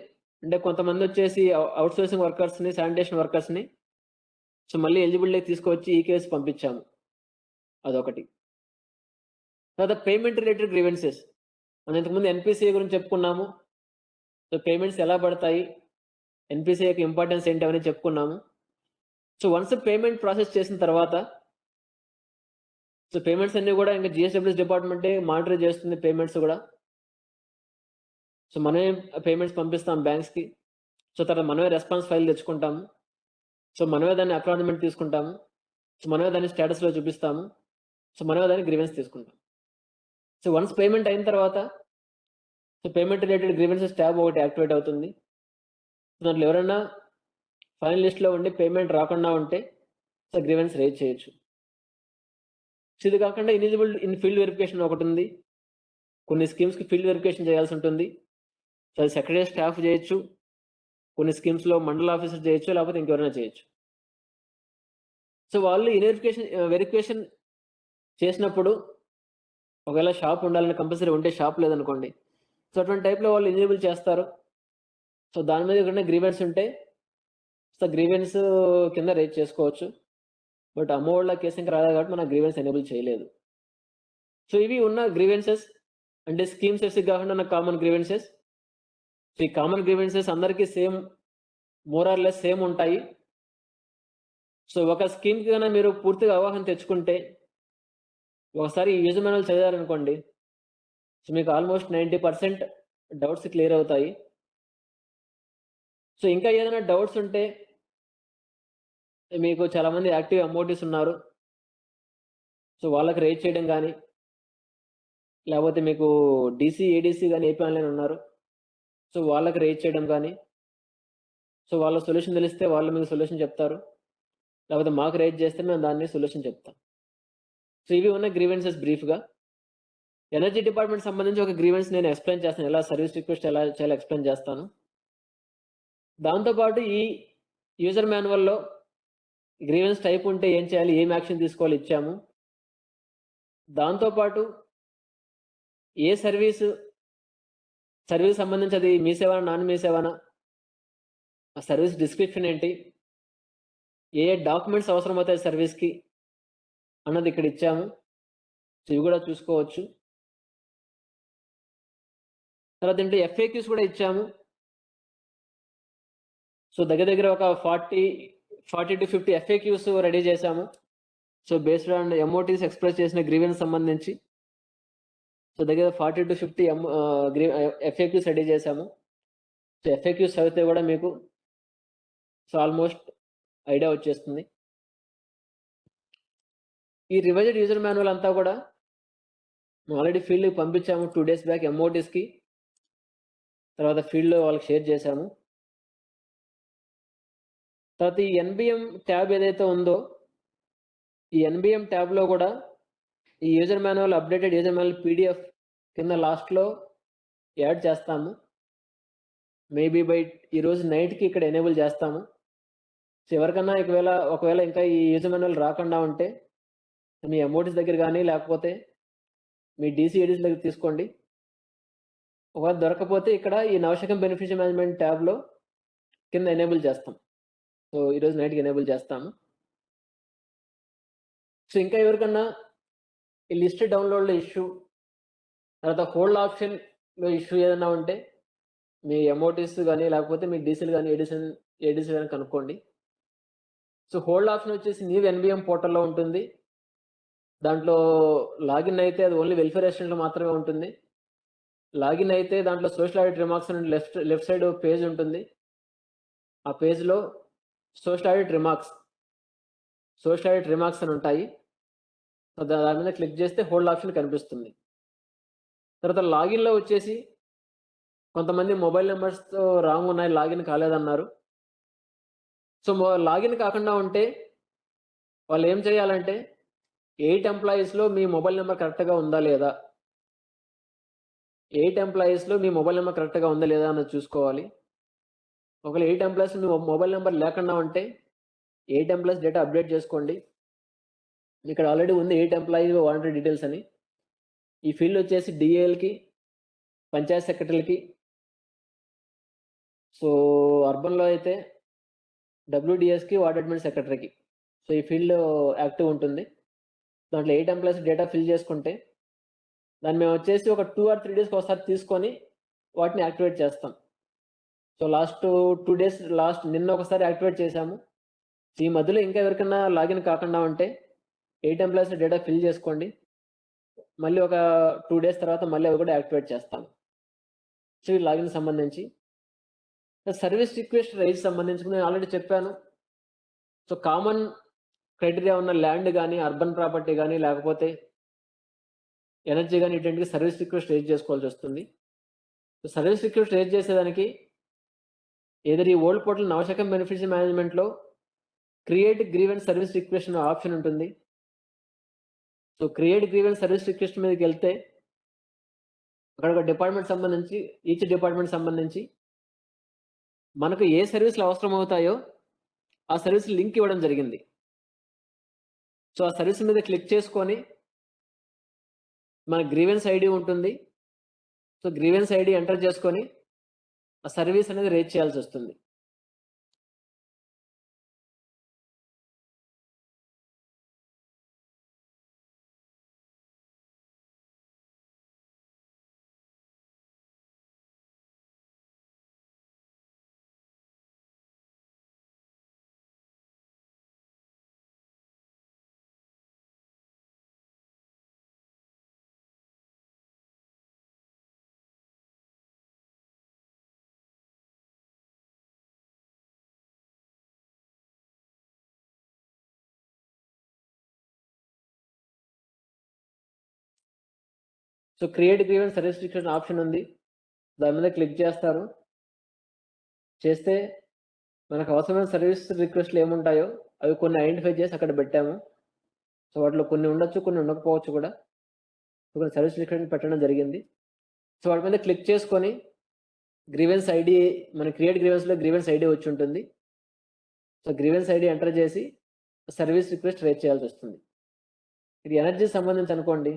అంటే కొంతమంది వచ్చేసి అవుట్సోర్సింగ్ వర్కర్స్ని, శానిటేషన్ వర్కర్స్ని సో మళ్ళీ ఎలిజిబిలిటీ తీసుకొచ్చి ఈ కేసు పంపించాము. అదొకటి. తర్వాత పేమెంట్ రిలేటెడ్ గ్రీవెన్సెస్ మనం ఇంతకుముందు ఎన్పిసిఐ గురించి చెప్పుకున్నాము. సో పేమెంట్స్ ఎలా పడతాయి, ఎన్‌పిసిఐ యొక్క ఇంపార్టెన్స్ ఏంటి అవన్నీ చెప్పుకున్నాము. సో వన్స్ పేమెంట్ ప్రాసెస్ చేసిన తర్వాత సో పేమెంట్స్ అన్నీ కూడా ఇంకా జీఎస్‌డబ్ల్యూఎస్ డిపార్ట్‌మెంటే మానిటర్ చేస్తుంది పేమెంట్స్ కూడా. సో మనమే పేమెంట్స్ పంపిస్తాం బ్యాంక్స్‌కి. సో తర్వాత మనమే రెస్పాన్స్ ఫైల్ తెచ్చుకుంటాము. సో మనమే దాన్ని అక్నాలెడ్జ్‌మెంట్ తీసుకుంటాము. సో మనమే దాన్ని స్టేటస్‌లో చూపిస్తాము. సో మనమే దాన్ని గ్రీవెన్స్ తీసుకుంటాం. సో వన్స్ పేమెంట్ అయిన తర్వాత so payment related grievances tab ఒకటి యాక్టివేట్ అవుతుంది. దాంట్లో ఎవరైనా ఫైనల్ లిస్ట్‌లో ఉండి పేమెంట్ రాకుండా ఉంటే సో గ్రీవెన్స్ రైజ్ చేయొచ్చు. సో ఇది కాకుండా ఎలిజిబుల్ ఇన్ ఫీల్డ్ వెరిఫికేషన్ ఒకటుంది. కొన్ని స్కీమ్స్‌కి ఫీల్డ్ వెరిఫికేషన్ చేయాల్సి ఉంటుంది. సో అది సెక్రటేరియట్ స్టాఫ్ చేయొచ్చు. కొన్ని స్కీమ్స్‌లో మండల ఆఫీసర్ చేయొచ్చు. లేకపోతే ఇంకెవరైనా చేయొచ్చు. సో వాళ్ళు ఈ వెరిఫికేషన్ చేసినప్పుడు ఒకవేళ షాప్ ఉండాలని కంపల్సరీ ఉంటే షాప్ లేదనుకోండి. సో అటువంటి టైప్‌లో వాళ్ళు ఎలిజిబుల్ చేస్తారు. సో దాని మీద ఏదైనా గ్రీవెన్స్ ఉంటే సో గ్రీవెన్స్ కింద రైజ్ చేసుకోవచ్చు. బట్ అమ్మఒళ్ళ కేసు ఇంకా రాలేదు కాబట్టి మనం గ్రీవెన్స్ ఎనేబుల్ చేయలేదు. సో ఇవి ఉన్న గ్రీవెన్సెస్ అంటే స్కీమ్స్ ఎస్‌కి కాకుండా ఉన్న కామన్ గ్రీవెన్సెస్. సో ఈ కామన్ గ్రీవెన్సెస్ అందరికీ మోర్ ఆర్ లెస్ సేమ్ ఉంటాయి. సో ఒక స్కీమ్‌కి గాన మీరు పూర్తిగా అవగాహన తెచ్చుకుంటే ఒకసారి ఈ యూజర్ మాన్యువల్ చదివారనుకోండి. సో మీకు ఆల్‌మోస్ట్ 90% డౌట్స్ క్లియర్ అవుతాయి. సో ఇంకా ఏదైనా డౌట్స్ ఉంటే మీకు చాలామంది యాక్టివ్ ఎంఓటీస్ ఉన్నారు. సో వాళ్ళకి రైజ్ చేయడం గానీ, లేకపోతే మీకు డీసీ, ఏడీసీ గానీ ఏపీ ఆన్‌లైన్ ఉన్నారు. సో వాళ్ళకి రైజ్ చేయడం గానీ, సో వాళ్ళ సొల్యూషన్ తెలిస్తే వాళ్ళు మీకు సొల్యూషన్ చెప్తారు. లేకపోతే మాకు రైజ్ చేస్తే మేము దాన్ని సొల్యూషన్ చెప్తాం. సో ఇవి ఉన్న గ్రీవెన్సెస్ బ్రీఫ్‌గా. ఎనర్జీ డిపార్ట్‌మెంట్ సంబంధించి ఒక గ్రీవెన్స్ నేను ఎక్స్‌ప్లెయిన్ చేస్తాను. ఎలా సర్వీస్ రిక్వెస్ట్ ఎలా చేయాలో ఎక్స్‌ప్లెయిన్ చేస్తాను. దాంతో పాటు ఈ యూజర్ మాన్యువల్‌లో గ్రీవెన్స్ టైప్ ఉంటే ఏం చేయాలి? ఏం యాక్షన్ తీసుకోవాలి ఇచ్చాము. దాంతో పాటు ఏ సర్వీస్ సంబంధించి అది మీ సేవనా? నాన్ మీ సేవనా? ఆ సర్వీస్ డిస్క్రిప్షన్ ఏంటి? ఏ డాక్యుమెంట్స్ అవసరమవుతాయి సర్వీస్‌కి? అన్నది ఇక్కడ ఇచ్చాము. సో ఇవి కూడా చూసుకోవచ్చు. తర్వాత ఏంటి ఎఫ్ఏక్యూస్ కూడా ఇచ్చాము. సో దగ్గర దగ్గర ఒక 40-50 ఎఫ్ఏక్యూస్ రెడీ చేశాము. సో బేస్డ్ ఆన్ ఎంఓటీస్ ఎక్స్‌ప్రెస్ చేసిన గ్రీవెన్స్ సంబంధించి. సో దగ్గర 40-50 ఎఫ్ఏక్యూస్ రెడీ చేశాము. సో ఎఫ్ఏక్యూస్ చదివితే కూడా మీకు సో ఆల్‌మోస్ట్ ఐడియా వచ్చేస్తుంది. ఈ రివైజ్డ్ యూజర్ మాన్యువల్ అంతా కూడా మేము ఆల్రెడీ ఫీల్డ్‌కి పంపించాము 2 డేస్ బ్యాక్ ఎంఓటీస్‌కి. తర్వాత ఫీల్డ్‌లో వాళ్ళకి షేర్ చేశాము. తర్వాత ఈ ఎన్‌బీఎం ట్యాబ్ ఏదైతే ఉందో, ఈ ఎన్‌బీఎం ట్యాబ్‌లో కూడా ఈ అప్డేటెడ్ యూజర్ మాన్యువల్ పీడీఎఫ్ కింద లాస్ట్‌లో యాడ్ చేస్తాము. మేబీ బై ఈరోజు నైట్‌కి ఇక్కడ ఎనేబుల్ చేస్తాము. సో ఎవరికన్నా ఒకవేళ ఇంకా ఈ యూజర్ మాన్యువల్ రాకుండా ఉంటే మీ ఎంఓటీస్ దగ్గర గానీ, లేకపోతే మీ డీసీఏడీస్ దగ్గర తీసుకోండి. ఒకవేళ దొరకకపోతే ఇక్కడ ఈ నవశకం బెనిఫిషియరీ మేనేజ్మెంట్ ట్యాబ్‌లో కింద ఎనేబుల్ చేస్తాం. సో ఈరోజు నైట్‌కి ఎనేబుల్ చేస్తాము. సో ఇంకా ఎవరికన్నా ఈ లిస్ట్ డౌన్‌లోడ్‌లో ఇష్యూ, తర్వాత హోల్డ్ ఆప్షన్‌లో ఇష్యూ ఏదైనా ఉంటే మీ ఎంఓటీస్ గానీ, లేకపోతే మీ డీసీలు గానీ, ఏడీసీ గానీ కనుక్కోండి. సో హోల్డ్ ఆప్షన్ వచ్చేసి న్యూ ఎన్‌బీఎం పోర్టల్‌లో ఉంటుంది. దాంట్లో లాగిన్ అయితే అది ఓన్లీ వెల్ఫేర్ అసిస్టెంట్‌లో మాత్రమే ఉంటుంది. లాగిన్ అయితే దాంట్లో సోషల్ ఆడిట్ రిమార్క్స్ అని లెఫ్ట్ సైడ్ పేజ్ ఉంటుంది. ఆ పేజ్‌లో సోషల్ ఆడిట్ రిమార్క్స్ అని ఉంటాయి. సో దాని మీద క్లిక్ చేస్తే హోల్డ్ ఆప్షన్ కనిపిస్తుంది. తర్వాత లాగిన్‌లో వచ్చేసి కొంతమంది మొబైల్ నంబర్స్‌తో రాంగ్ ఉన్నాయి, లాగిన్ కాలేదన్నారు. సో లాగిన్ కాకుండా ఉంటే వాళ్ళు ఏం చేయాలంటే 8 ఎంప్లాయీస్‌లో మీ మొబైల్ నంబర్ కరెక్ట్‌గా ఉందా లేదా? 8 ఎంప్లాయీస్‌లో మీ మొబైల్ నంబర్ కరెక్ట్‌గా ఉందా లేదా అన్నది చూసుకోవాలి. ఒకవేళ 8 ఎంప్లాయీస్ మీ మొబైల్ నంబర్ లేకుండా ఉంటే 8 ఎంప్లాయీస్ డేటా అప్డేట్ చేసుకోండి. ఇక్కడ ఆల్రెడీ ఉంది 8 ఎంప్లాయీ వాలంటరీ డీటెయిల్స్ అని. ఈ ఫీల్డ్ వచ్చేసి డీఏఎల్‌కి, పంచాయత్ సెక్రటరీలకి. సో అర్బన్‌లో అయితే డబ్ల్యూడీఎస్‌కి, వార్డ్ అడ్మిన్ సెక్రటరీకి. సో ఈ ఫీల్డ్ యాక్టివ్ ఉంటుంది. దాంట్లో 8 ఎంప్లాయీస్ డేటా ఫిల్ చేసుకుంటే దాన్ని మేము వచ్చేసి ఒక 2 ఆర్ 3 డేస్‌కి ఒకసారి తీసుకొని వాటిని యాక్టివేట్ చేస్తాం. సో లాస్ట్ 2 డేస్ నిన్న ఒకసారి యాక్టివేట్ చేశాము. ఈ మధ్యలో ఇంకా ఎవరికన్నా లాగిన్ కాకుండా ఉంటే 8 ఎంప్లాయీస్ డేటా ఫిల్ చేసుకోండి. మళ్ళీ ఒక 2 డేస్ తర్వాత మళ్ళీ అవి కూడా యాక్టివేట్ చేస్తాము. సో ఈ లాగిన్ సంబంధించి. సర్వీస్ రిక్వెస్ట్ రైజ్ సంబంధించి నేను ఆల్రెడీ చెప్పాను. సో కామన్ క్రైటీరియా ఉన్న ల్యాండ్ గాని, అర్బన్ ప్రాపర్టీ గాని, లేకపోతే ఎనర్జీ గాని ఇటువంటివి సర్వీస్ రిక్వెస్ట్ రైజ్ చేసుకోవాల్సొస్తుంది. సో సర్వీస్ రిక్వెస్ట్ రైజ్ చేసేదానికి ఏదర్ ఈ ఓల్డ్ పోర్టల్ నవశకం బెనిఫిషియరీ మేనేజ్మెంట్‌లో క్రియేట్ గ్రీవెన్స్ సర్వీస్ రిక్వెస్ట్ అనే ఆప్షన్ ఉంటుంది. So create grievance service request మీదకెళ్తే అక్కడ ఒక డిపార్ట్మెంట్ సంబంధించి ఈచ్ డిపార్ట్మెంట్ సంబంధించి మనకు ఏ సర్వీస్‌లు అవసరమవుతాయో ఆ సర్వీస్ లింక్ ఇవ్వడం జరిగింది. సో ఆ సర్వీస్ మీద క్లిక్ చేసుకొని మన గ్రీవెన్స్ ఐడీ ఉంటుంది. సో గ్రీవెన్స్ ఐడీ ఎంటర్ చేసుకొని ఆ సర్వీస్ అనేది రేజ్ చేయాల్సొస్తుంది. So create grievance service request option ఉంది. దాని మీద క్లిక్ చేస్తారు. చేస్తే మనకు అవసరమైన సర్వీస్ రిక్వెస్ట్‌లు ఏముంటాయో అవి కొన్ని ఐడెంటిఫై చేసి అక్కడ పెట్టాము. సో వాటిలో కొన్ని ఉండొచ్చు, కొన్ని ఉండకపోవచ్చు కూడా. కొన్ని సర్వీస్ రిక్వెస్ట్ పెట్టడం జరిగింది. సో వాటి మీద క్లిక్ చేసుకొని గ్రీవెన్స్ ఐడీ మన క్రియేట్ గ్రీవెన్స్‌లో గ్రీవెన్స్ ఐడీ వచ్చి ఉంటుంది. సో గ్రీవెన్స్ ఐడీ ఎంటర్ చేసి సర్వీస్ రిక్వెస్ట్ రేజ్ చేయాల్సొస్తుంది. ఇది ఎనర్జీ సంబంధించి అనుకోండి.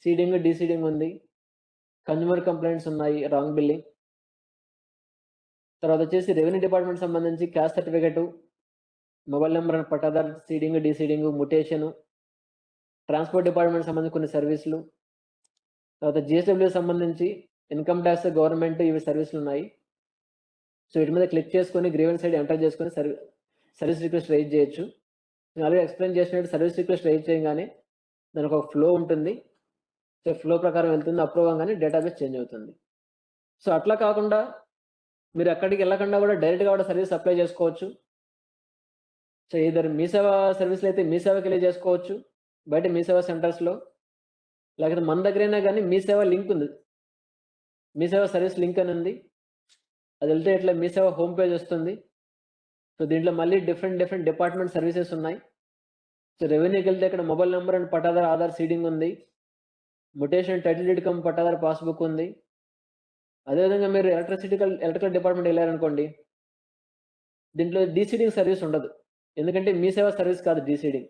సీడింగ్, డీసీడింగ్ ఉంది. కన్జ్యూమర్ కంప్లెయింట్స్ ఉన్నాయి, రాంగ్ బిల్లింగ్. తర్వాత వచ్చేసి రెవెన్యూ డిపార్ట్మెంట్ సంబంధించి caste certificate, mobile number and పట్టాదారు సీడింగ్, డీసీడింగ్, మ్యుటేషను, ట్రాన్స్‌పోర్ట్ డిపార్ట్మెంట్ సంబంధించి కొన్ని సర్వీసులు, తర్వాత జీఎస్‌డబ్ల్యూ సంబంధించి ఇన్‌కమ్ టాక్స్, గవర్నమెంట్ ఇవి సర్వీసులున్నాయి. సో వీటి మీద క్లిక్ చేసుకొని గ్రీవెన్స్ ఐడీ ఎంటర్ చేసుకొని సర్వీస్ రిక్వెస్ట్ రైజ్ చేయొచ్చు. నేను ఆల్రెడీ ఎక్స్‌ప్లెయిన్ చేసినట్టు సర్వీస్ రిక్వెస్ట్ రైజ్ చేయంగానే దానికి ఒక ఫ్లో ఉంటుంది. సో ఫ్లో ప్రకారం వెళ్తుంది. అప్రూవ్ అవ్వంగానే డేటాబేస్ చేంజ్ అవుతుంది. సో అట్లా కాకుండా మీరు ఎక్కడికి వెళ్ళకుండా కూడా డైరెక్ట్‌గా కూడా సర్వీస్ అప్లై చేసుకోవచ్చు. సో ఎయిదర్ మీ సేవ సర్వీస్‌లో అయితే మీ సేవకెళ్ళి చేసుకోవచ్చు. బయట మీ సేవ సెంటర్స్‌లో. లేకపోతే మన దగ్గరైనా గానీ మీ సేవ లింక్ ఉంది. మీ సేవ సర్వీస్ లింక్ అని ఉంది. అది వెళ్తే ఇట్లా మీ సేవ హోమ్ పేజ్ వస్తుంది. సో దీంట్లో మళ్ళీ డిఫరెంట్ డిపార్ట్మెంట్ సర్వీసెస్ ఉన్నాయి. సో రెవెన్యూకెళ్తే ఇక్కడ మొబైల్ నంబర్ అండ్ పట్టాదారు ఆధార్ సీడింగ్ ఉంది. మ్యుటేషన్ టైటిల్ డీడ్ కమ్ పట్టాదారు పాస్‌బుక్ ఉంది. అదేవిధంగా మీరు ఎలక్ట్రికల్ డిపార్ట్మెంట్ ఎళ్లారనుకోండి. దీంట్లో డీసీడింగ్ సర్వీస్ ఉండదు. ఎందుకంటే మీ సేవ సర్వీస్ కాదు డీసీడింగ్.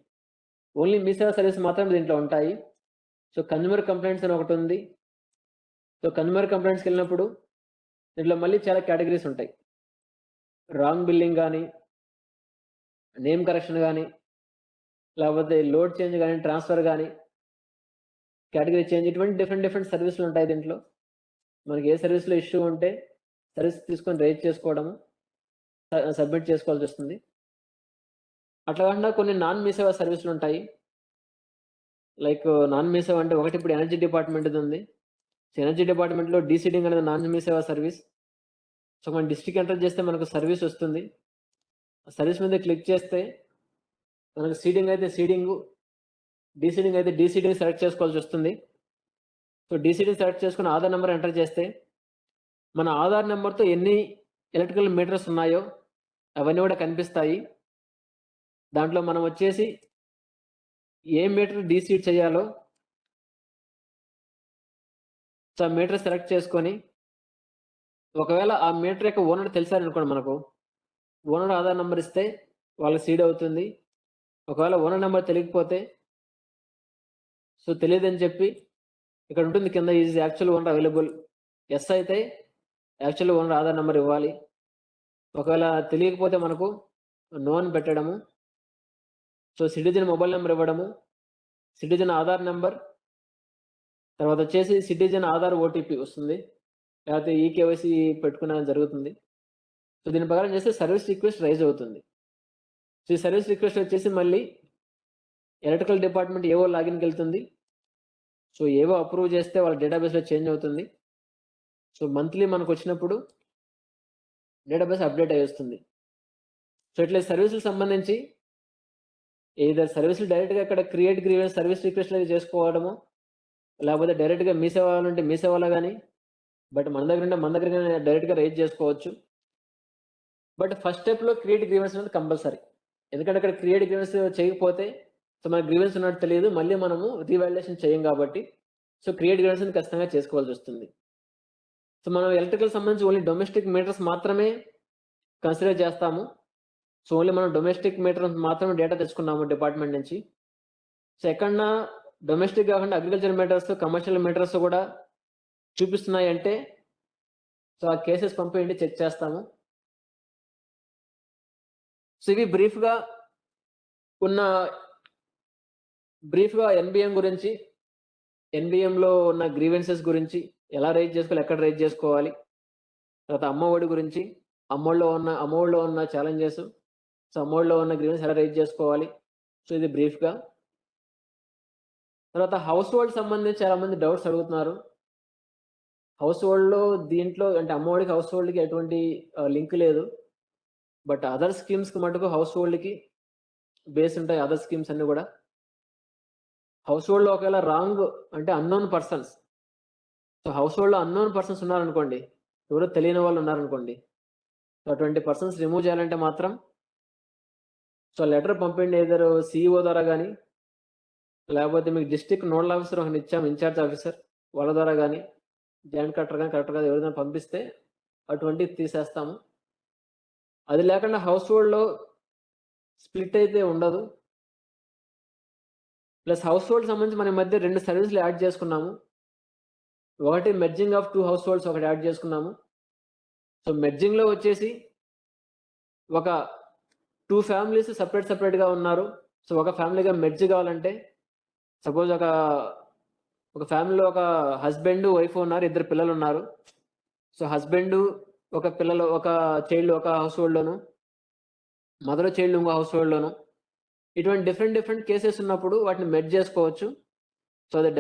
ఓన్లీ మీ సేవ సర్వీస్ మాత్రమే దీంట్లో ఉంటాయి. సో కన్జ్యూమర్ కంప్లెయింట్స్ అని ఒకటుంది. సో కన్జ్యూమర్ కంప్లెయింట్స్‌కెళ్ళినప్పుడు దీంట్లో మళ్ళీ చాలా కేటగరీస్ ఉంటాయి. రాంగ్ బిల్లింగ్ గానీ, నేమ్ కరెక్షన్ గానీ, లేకపోతే లోడ్ చేంజ్ గానీ, ట్రాన్స్‌ఫర్ గానీ, కేటగరీ చేంజ్ ఇటువంటి డిఫరెంట్ సర్వీసులుంటాయి దీంట్లో. మనకి ఏ సర్వీస్‌లో ఇష్యూ ఉంటే సర్వీస్ తీసుకొని రైజ్ చేసుకోవడము, సబ్మిట్ చేసుకోవాల్సొస్తుంది. అట్లా కాకుండా కొన్ని నాన్ మీ సేవ సర్వీసులుంటాయి. లైక్ నాన్ మీ సేవ అంటే ఒకటి ఇప్పుడు ఎనర్జీ డిపార్ట్మెంట్‌ది ఉంది. సో ఎనర్జీ డిపార్ట్మెంట్‌లో డీసీడింగ్ అనేది నాన్ మీ సేవ సర్వీస్. సో మనం డిస్ట్రిక్ట్ ఎంటర్ చేస్తే మనకు సర్వీస్ వస్తుంది. ఆ సర్వీస్ మీద క్లిక్ చేస్తే మనకు సీడింగ్ అయితే సీడింగు, డీసీడింగ్ అయితే డీసీడింగ్ సెలెక్ట్ చేసుకోవాల్సొస్తుంది. సో డీసీడింగ్ సెలెక్ట్ చేసుకొని ఆధార్ నంబర్ ఎంటర్ చేస్తే మన ఆధార్ నంబర్‌తో ఎన్ని ఎలక్ట్రికల్ మీటర్స్ ఉన్నాయో అవన్నీ కూడా కనిపిస్తాయి. దాంట్లో మనం వచ్చేసి ఏ మీటర్ డీసీడ్ చేయాలో సో ఆ మీటర్ సెలెక్ట్ చేసుకొని ఒకవేళ ఆ మీటర్ యొక్క ఓనర్ తెలిసారనుకోండి మనకు. ఓనర్ ఆధార్ నంబర్ ఇస్తే వాళ్ళకి సీడ్ అవుతుంది. ఒకవేళ ఓనర్ నంబర్ తెలియకపోతే సో తెలీదని చెప్పి ఇక్కడ ఉంటుంది కింద is actual owner available. Yes అయితే యాక్చువల్ ఓనర్ ఆధార్ నంబర్ ఇవ్వాలి. ఒకవేళ తెలియకపోతే మనకు నో అని పెట్టడము. సో సిటిజన్ మొబైల్ నంబర్ ఇవ్వడము. Citizen Aadhaar number. తర్వాత వచ్చేసి సిటిజన్ ఆధార్ ఓటీపీ వస్తుంది. లేకపోతే ఈకేవైసీ పెట్టుకునేది జరుగుతుంది. సో దీని ప్రకారం చేస్తే సర్వీస్ రిక్వెస్ట్ రైజ్ అవుతుంది. సో ఈ సర్వీస్ రిక్వెస్ట్ వచ్చేసి మళ్ళీ ఎలక్ట్రికల్ డిపార్ట్మెంట్ ఏవో లాగిన్కి వెళ్తుంది. సో ఏవో అప్రూవ్ చేస్తే వాళ్ళ డేటాబేస్లో చేంజ్ అవుతుంది. సో మంత్లీ మనకు వచ్చినప్పుడు డేటాబేస్ అప్డేట్ అయ్యి వస్తుంది. సో ఇట్లా సర్వీసులకు సంబంధించి ఏదైనా సర్వీసులు డైరెక్ట్గా ఇక్కడ క్రియేట్ గ్రీవెన్స్ సర్వీస్ రిక్వెస్ట్ అనేది చేసుకోవడము, లేకపోతే డైరెక్ట్గా మీ సేవలు ఉంటే మీ సేవలో కానీ, బట్ మన దగ్గర ఉంటే మన దగ్గర డైరెక్ట్గా రైజ్ చేసుకోవచ్చు. బట్ ఫస్ట్ స్టెప్లో క్రియేట్ గ్రీవెన్స్ అనేది కంపల్సరీ. ఎందుకంటే అక్కడ క్రియేట్ గ్రీవెన్స్ చేయకపోతే సో మన గ్రీవెన్స్ ఉన్నట్టు తెలియదు, మళ్ళీ మనము రీవాల్యుయేషన్ చేయం కాబట్టి సో క్రియేట్ గ్రీవెన్స్ అని ఖచ్చితంగా చేసుకోవాల్సి వస్తుంది. సో మనం ఎలక్ట్రికల్ సంబంధించి ఓన్లీ డొమెస్టిక్ మీటర్స్ మాత్రమే కన్సిడర్ చేస్తాము. సో ఓన్లీ మనం డొమెస్టిక్ మీటర్స్ మాత్రమే డేటా తెచ్చుకున్నాము డిపార్ట్మెంట్ నుంచి. సో ఎక్కడన్నా డొమెస్టిక్ కాకుండా అగ్రికల్చర్ మీటర్స్, కమర్షియల్ మీటర్స్ కూడా చూపిస్తున్నాయి అంటే సో ఆ కేసెస్ పంపేయండి, చెక్ చేస్తాము. సో ఇవి బ్రీఫ్గా ఎన్బిఎం గురించి, ఎన్బిఎంలో ఉన్న గ్రీవెన్సెస్ గురించి, ఎలా రైజ్ చేసుకోవాలి, ఎక్కడ రైజ్ చేసుకోవాలి, తర్వాత అమ్మఒడి గురించి, అమ్మఒడిలో ఉన్న ఛాలెంజెస్, సో అమ్మఒడిలో ఉన్న గ్రీవెన్స్ ఎలా రైజ్ చేసుకోవాలి. సో ఇది బ్రీఫ్గా. తర్వాత హౌస్ హోల్డ్ సంబంధించి చాలా మంది డౌట్స్ అడుగుతున్నారు. హౌస్ హోల్డ్లో దీంట్లో అంటే అమ్మఒడికి హౌస్ హోల్డ్కి ఎటువంటి లింక్ లేదు. బట్ అదర్ స్కీమ్స్కి మటుకు హౌస్ హోల్డ్కి బేస్ ఉంటాయి. అదర్ స్కీమ్స్ అన్ని కూడా హౌస్ హోల్డ్లో ఒకవేళ రాంగ్ అంటే అన్నోన్ పర్సన్స్, సో హౌస్ హోల్డ్లో అన్నోన్ పర్సన్స్ ఉన్నారనుకోండి, ఎవరో తెలియని వాళ్ళు ఉన్నారనుకోండి, సో 20 పర్సన్స్ రిమూవ్ చేయాలంటే మాత్రం సో లెటర్ పంపిండి, ఏదో సిఇఓ ద్వారా కానీ, లేకపోతే మీకు డిస్ట్రిక్ట్ నోడల్ ఆఫీసర్ ఒకరిని ఇచ్చాము, ఇన్ఛార్జ్ ఆఫీసర్, వాళ్ళ ద్వారా కానీ, జాయింట్ కలెక్టర్ కానీ, కలెక్టర్ కానీ ఎవరైనా పంపిస్తే అటువంటివి తీసేస్తాము. అది లేకుండా హౌస్ హోల్డ్లో స్ప్లిట్ అయితే ఉండదు. ప్లస్ హౌస్ హోల్డ్ సంబంధించి మన మధ్య 2 సర్వీసులు యాడ్ చేసుకున్నాము. ఒకటి మెర్జింగ్ ఆఫ్ 2 హౌస్ హోల్డ్స్ ఒకటి యాడ్ చేసుకున్నాము. సో మెర్జింగ్లో వచ్చేసి ఒక 2 ఫ్యామిలీస్ సపరేట్గా ఉన్నారు. సో ఒక ఫ్యామిలీగా మెర్జ్ కావాలంటే సపోజ్ ఒక ఫ్యామిలీలో ఒక హస్బెండ్, వైఫ్ ఉన్నారు, 2 పిల్లలు ఉన్నారు. సో హస్బెండ్ ఒక చైల్డ్ ఒక హౌస్ హోల్డ్లోను, మదర్ చైల్డ్ ఇంకో హౌస్ హోల్డ్లోను, ఇటువంటి డిఫరెంట్ కేసెస్ ఉన్నప్పుడు వాటిని మెర్జ్ చేసుకోవచ్చు. సో అది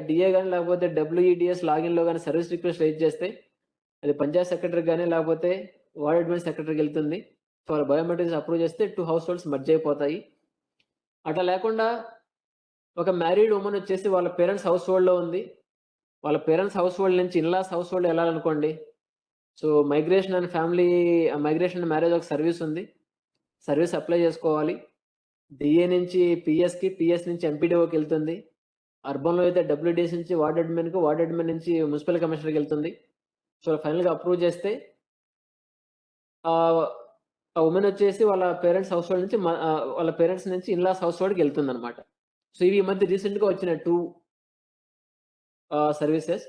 డిఏ కానీ లేకపోతే WEDS లాగిన్లో కానీ సర్వీస్ రిక్వెస్ట్ రైజ్ చేస్తే అది పంచాయత్ సెక్రటరీకి కానీ లేకపోతే వార్డ్ అడ్మిన్ సెక్రటరీకి వెళ్తుంది. సో వాళ్ళ బయోమెట్రిక్స్ అప్రూవ్ చేస్తే 2 హౌస్ హోల్డ్స్ మెర్జ్ అయిపోతాయి. అట్లా లేకుండా ఒక మ్యారీడ్ ఉమెన్ వచ్చేసి వాళ్ళ పేరెంట్స్ హౌస్ హోల్డ్లో ఉంది, వాళ్ళ పేరెంట్స్ హౌస్ హోల్డ్ నుంచి ఇన్లాస్ హౌస్ హోల్డ్ వెళ్ళాలనుకోండి. సో మైగ్రేషన్ అండ్ మ్యారేజ్ ఒక సర్వీస్ ఉంది, సర్వీస్ అప్లై చేసుకోవాలి. డిఏ నుంచి పిఎస్కి, పిఎస్ నుంచి ఎంపీడీఓకి వెళ్తుంది. అర్బన్లో అయితే WDS నుంచి వార్డ్ అడ్మిన్కి, వార్డ్ అడ్మిన్ నుంచి మున్సిపల్ కమిషనర్కి వెళ్తుంది. సో ఫైనల్గా అప్రూవ్ చేస్తే ఆ ఉమెన్ వచ్చేసి వాళ్ళ పేరెంట్స్ హౌస్ హోల్డ్ నుంచి వాళ్ళ పేరెంట్స్ నుంచి ఇన్లాస్ హౌస్ హోల్డ్కి వెళ్తుంది అనమాట. సో ఇవి ఈ మధ్య రీసెంట్గా వచ్చిన 2 సర్వీసెస్.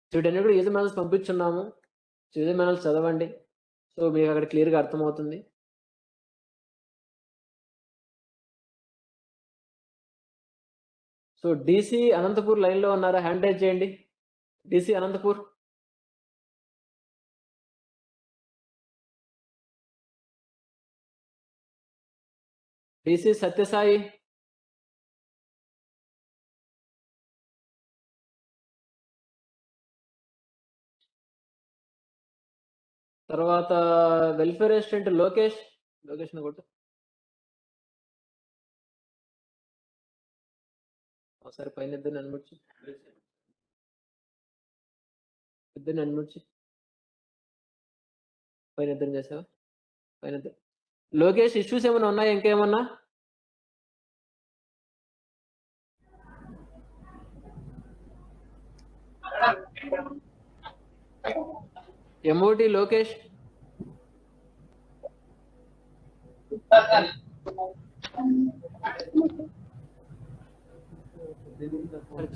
సో వీటన్ని కూడా యూజర్ మాన్యువల్స్ పంపించున్నాము. సో యూజర్ మాన్యువల్స్ చదవండి, సో మీకు అక్కడ క్లియర్గా అర్థమవుతుంది. సో DC అనంతపూర్ లైన్లో ఉన్నారా? హ్యాండ్ రైజ్ చేయండి. DC అనంతపూర్. DC సత్యసాయి. తర్వాత వెల్ఫేర్ అసిస్టెంట్ లోకేష్ కొట్టు. ఒకసారి పైన ఇద్దరిని అన్మ్యూట్ పైన ఇద్దరిని చేసావా? పైన ఇద్దరు. లోకేష్, ఇష్యూస్ ఏమైనా ఉన్నాయా? ఇంకేమన్నా? MOT లోకేష్.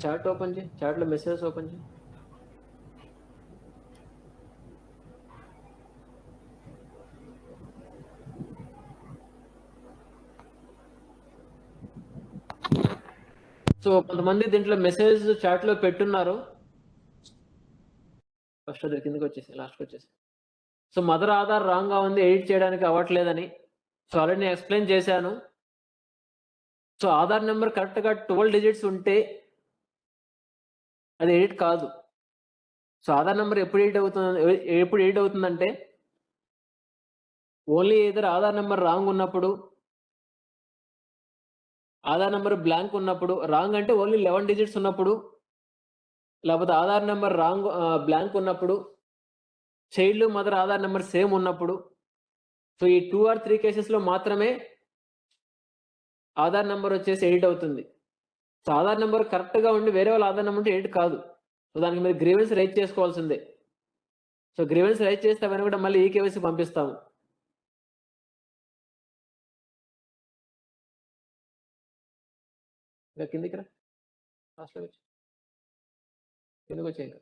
చాట్ ఓపెన్ చేయి, చాట్లో మెసేజెస్ ఓపెన్ చేయి. సో కొంతమంది దీంట్లో మెసేజ్ చాట్లో పెట్టున్నారు. ఫస్ట్ అది కిందకి వచ్చేసి లాస్ట్కి వచ్చేసి. సో మదర్ ఆధార్ రాంగ్‌గా ఉంది, ఎడిట్ చేయడానికి అవ్వట్లేదని. సో ఆల్రెడీ నేను ఎక్స్‌ప్లెయిన్ చేశాను. సో ఆధార్ నంబర్ కరెక్ట్‌గా 12 డిజిట్స్ ఉంటే అది ఎడిట్ కాదు. సో ఆధార్ నంబర్ ఎప్పుడు ఎడిట్ అవుతుందంటే only either Aadhaar number wrong ఉన్నప్పుడు, ఆధార్ నంబర్ బ్లాంక్ ఉన్నప్పుడు, రాంగ్ అంటే ఓన్లీ 11 డిజిట్స్ ఉన్నప్పుడు, లేకపోతే ఆధార్ నంబర్ బ్లాంక్ ఉన్నప్పుడు, child, mother Aadhaar number same ఉన్నప్పుడు. సో ఈ 2 ఆర్ 3 కేసెస్‌లో మాత్రమే ఆధార్ నంబర్ వచ్చేసి ఎడిట్ అవుతుంది. సో ఆధార్ నంబర్ కరెక్ట్‌గా ఉండి వేరే వాళ్ళ ఆధార్ నంబర్ ఉంటే ఎడిట్ కాదు. సో దానికి మీరు గ్రీవెన్స్ రైజ్ చేసుకోవాల్సిందే. సో గ్రీవెన్స్ రైజ్ చేస్తే అవన్నీ కూడా మళ్ళీ ఈకేవైసీ పంపిస్తాము. ఇంకా కిందకి రా. లాస్ట్‌లో కూర్చో. కిందకొచ్చేయి ఇంకా.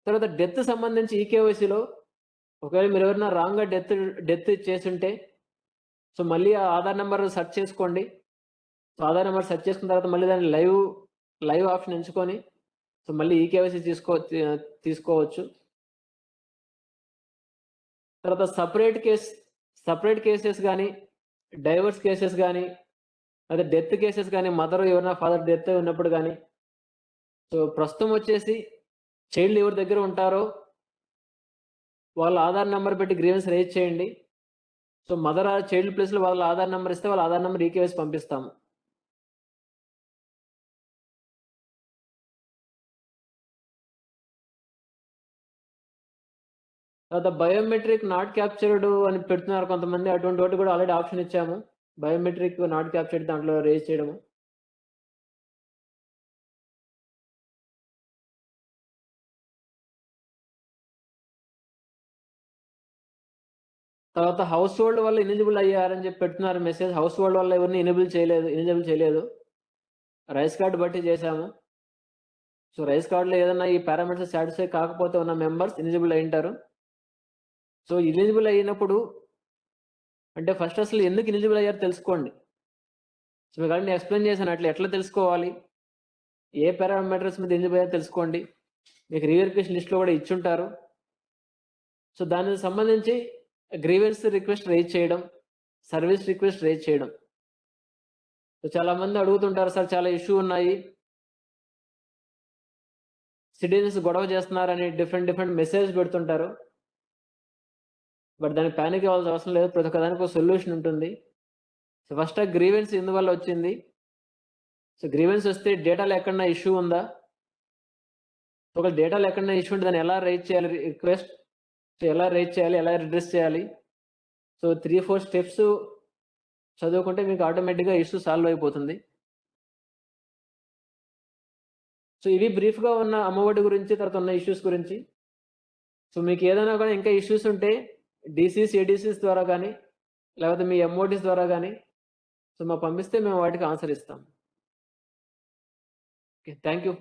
తర్వాత డెత్ సంబంధించి ఈకేవైసీలో ఒకవేళ మీరెవరైనా రాంగ్‌గా డెత్ చేసుంటే, సో మళ్ళీ ఆ ఆధార్ నంబర్ సెర్చ్ చేసుకోండి. సో ఆధార్ నంబర్ సెర్చ్ చేసుకున్న తర్వాత మళ్ళీ దాన్ని లైవ్ ఆప్షన్ ఎంచుకొని, సో మళ్ళీ ఈకేవైసీ తీసుకోవచ్చు. తర్వాత సెపరేట్ కేసెస్ గానీ, డైవర్స్ కేసెస్ గానీ, లేదా డెత్ కేసెస్ గానీ, మదర్ ఎవరైనా ఫాదర్ డెత్ ఉన్నప్పుడు గానీ, సో ప్రస్తుతం వచ్చేసి చైల్డ్ ఎవరి దగ్గర ఉంటారో వాళ్ళ ఆధార్ నంబర్ పెట్టి గ్రీవెన్స్ రైజ్ చేయండి. సో మదర్ ఆర్ చైల్డ్ ప్లేస్‌లో వాళ్ళ ఆధార్ నంబర్ ఇస్తే వాళ్ళ ఆధార్ నంబర్ ఈకేవైసీ పంపిస్తాము. తర్వాత బయోమెట్రిక్ నాట్ క్యాప్చర్డ్ అని పెడుతున్నారు కొంతమంది. అటువంటి వాటికి కూడా ఆల్రెడీ ఆప్షన్ ఇచ్చాము. బయోమెట్రిక్ నాట్ క్యాప్చర్డ్ దాంట్లో రైజ్ చేయడము. తర్వాత హౌస్ హోల్డ్ వల్ల ఎలిజిబుల్ అయ్యారని చెప్పి పెడుతున్నారు మెసేజ్. హౌస్ హోల్డ్ వల్ల ఎవరిని ఎలిజిబుల్ చేయలేదు. రైస్ కార్డ్ బట్టి చేశాము. సో రైస్ కార్డ్‌లో ఏదన్నా ఈ పారామీటర్స్ సాటిస్ఫై కాకపోతే ఉన్న మెంబర్స్ ఎలిజిబుల్ అయ్యుంటారు. సో ఎలిజిబుల్ అయినప్పుడు అంటే ఫస్ట్ అసలు ఎందుకు ఎలిజిబుల్ అయ్యారో తెలుసుకోండి. సో మీకు ఆల్రెడీ నేను ఎక్స్‌ప్లెయిన్ చేశాను. ఎట్లా తెలుసుకోవాలి? ఏ పారామీటర్స్ మీద ఎలిజిబుల్ అయ్యారో తెలుసుకోండి. మీకు రీవెరిఫికేషన్ లిస్ట్‌లో కూడా ఇచ్చుంటారు. సో దానికి సంబంధించి గ్రీవెన్స్ రిక్వెస్ట్ రైజ్ చేయడం, సర్వీస్ రిక్వెస్ట్ రైజ్ చేయడం. సో చాలామంది అడుగుతుంటారు, సార్ చాలా ఇష్యూ ఉన్నాయి. సిటిజన్స్ గొడవ చేస్తున్నారని డిఫరెంట్ మెసేజ్ పెడుతుంటారు. బట్ దానికి పానిక్ అవ్వాల్సిన అవసరం లేదు. ప్రతి ఒక్కదానికి ఒక సొల్యూషన్ ఉంటుంది. సో ఫస్ట్ ఆ గ్రీవెన్స్ ఎందువల్ల వచ్చింది? సో గ్రీవెన్స్ వస్తే డేటాలో ఎక్కడన్నా ఇష్యూ ఉందా? ఒకవేళ డేటాలో ఎక్కడన్నా ఇష్యూ ఉంటే దాన్ని ఎలా రైజ్ చేయాలి రిక్వెస్ట్? సో ఎలా రైజ్ చేయాలి? ఎలా రిడ్రెస్ చేయాలి? సో 3, 4 స్టెప్స్ చదువుకుంటే మీకు ఆటోమేటిక్‌గా ఇష్యూ సాల్వ్ అయిపోతుంది. సో ఇవి బ్రీఫ్‌గా ఉన్న అమ్మఒడి గురించి, తర్వాత ఉన్న ఇష్యూస్ గురించి. సో మీకు ఏదైనా కూడా ఇంకా ఇష్యూస్ ఉంటే డీసీస్, ఏడీసీస్ ద్వారా గానీ, లేకపోతే మీ ఎంఓటీస్ ద్వారా గానీ, సో మాకు పంపిస్తే మేము వాటికి ఆన్సర్ ఇస్తాం. ఓకే. Thank you.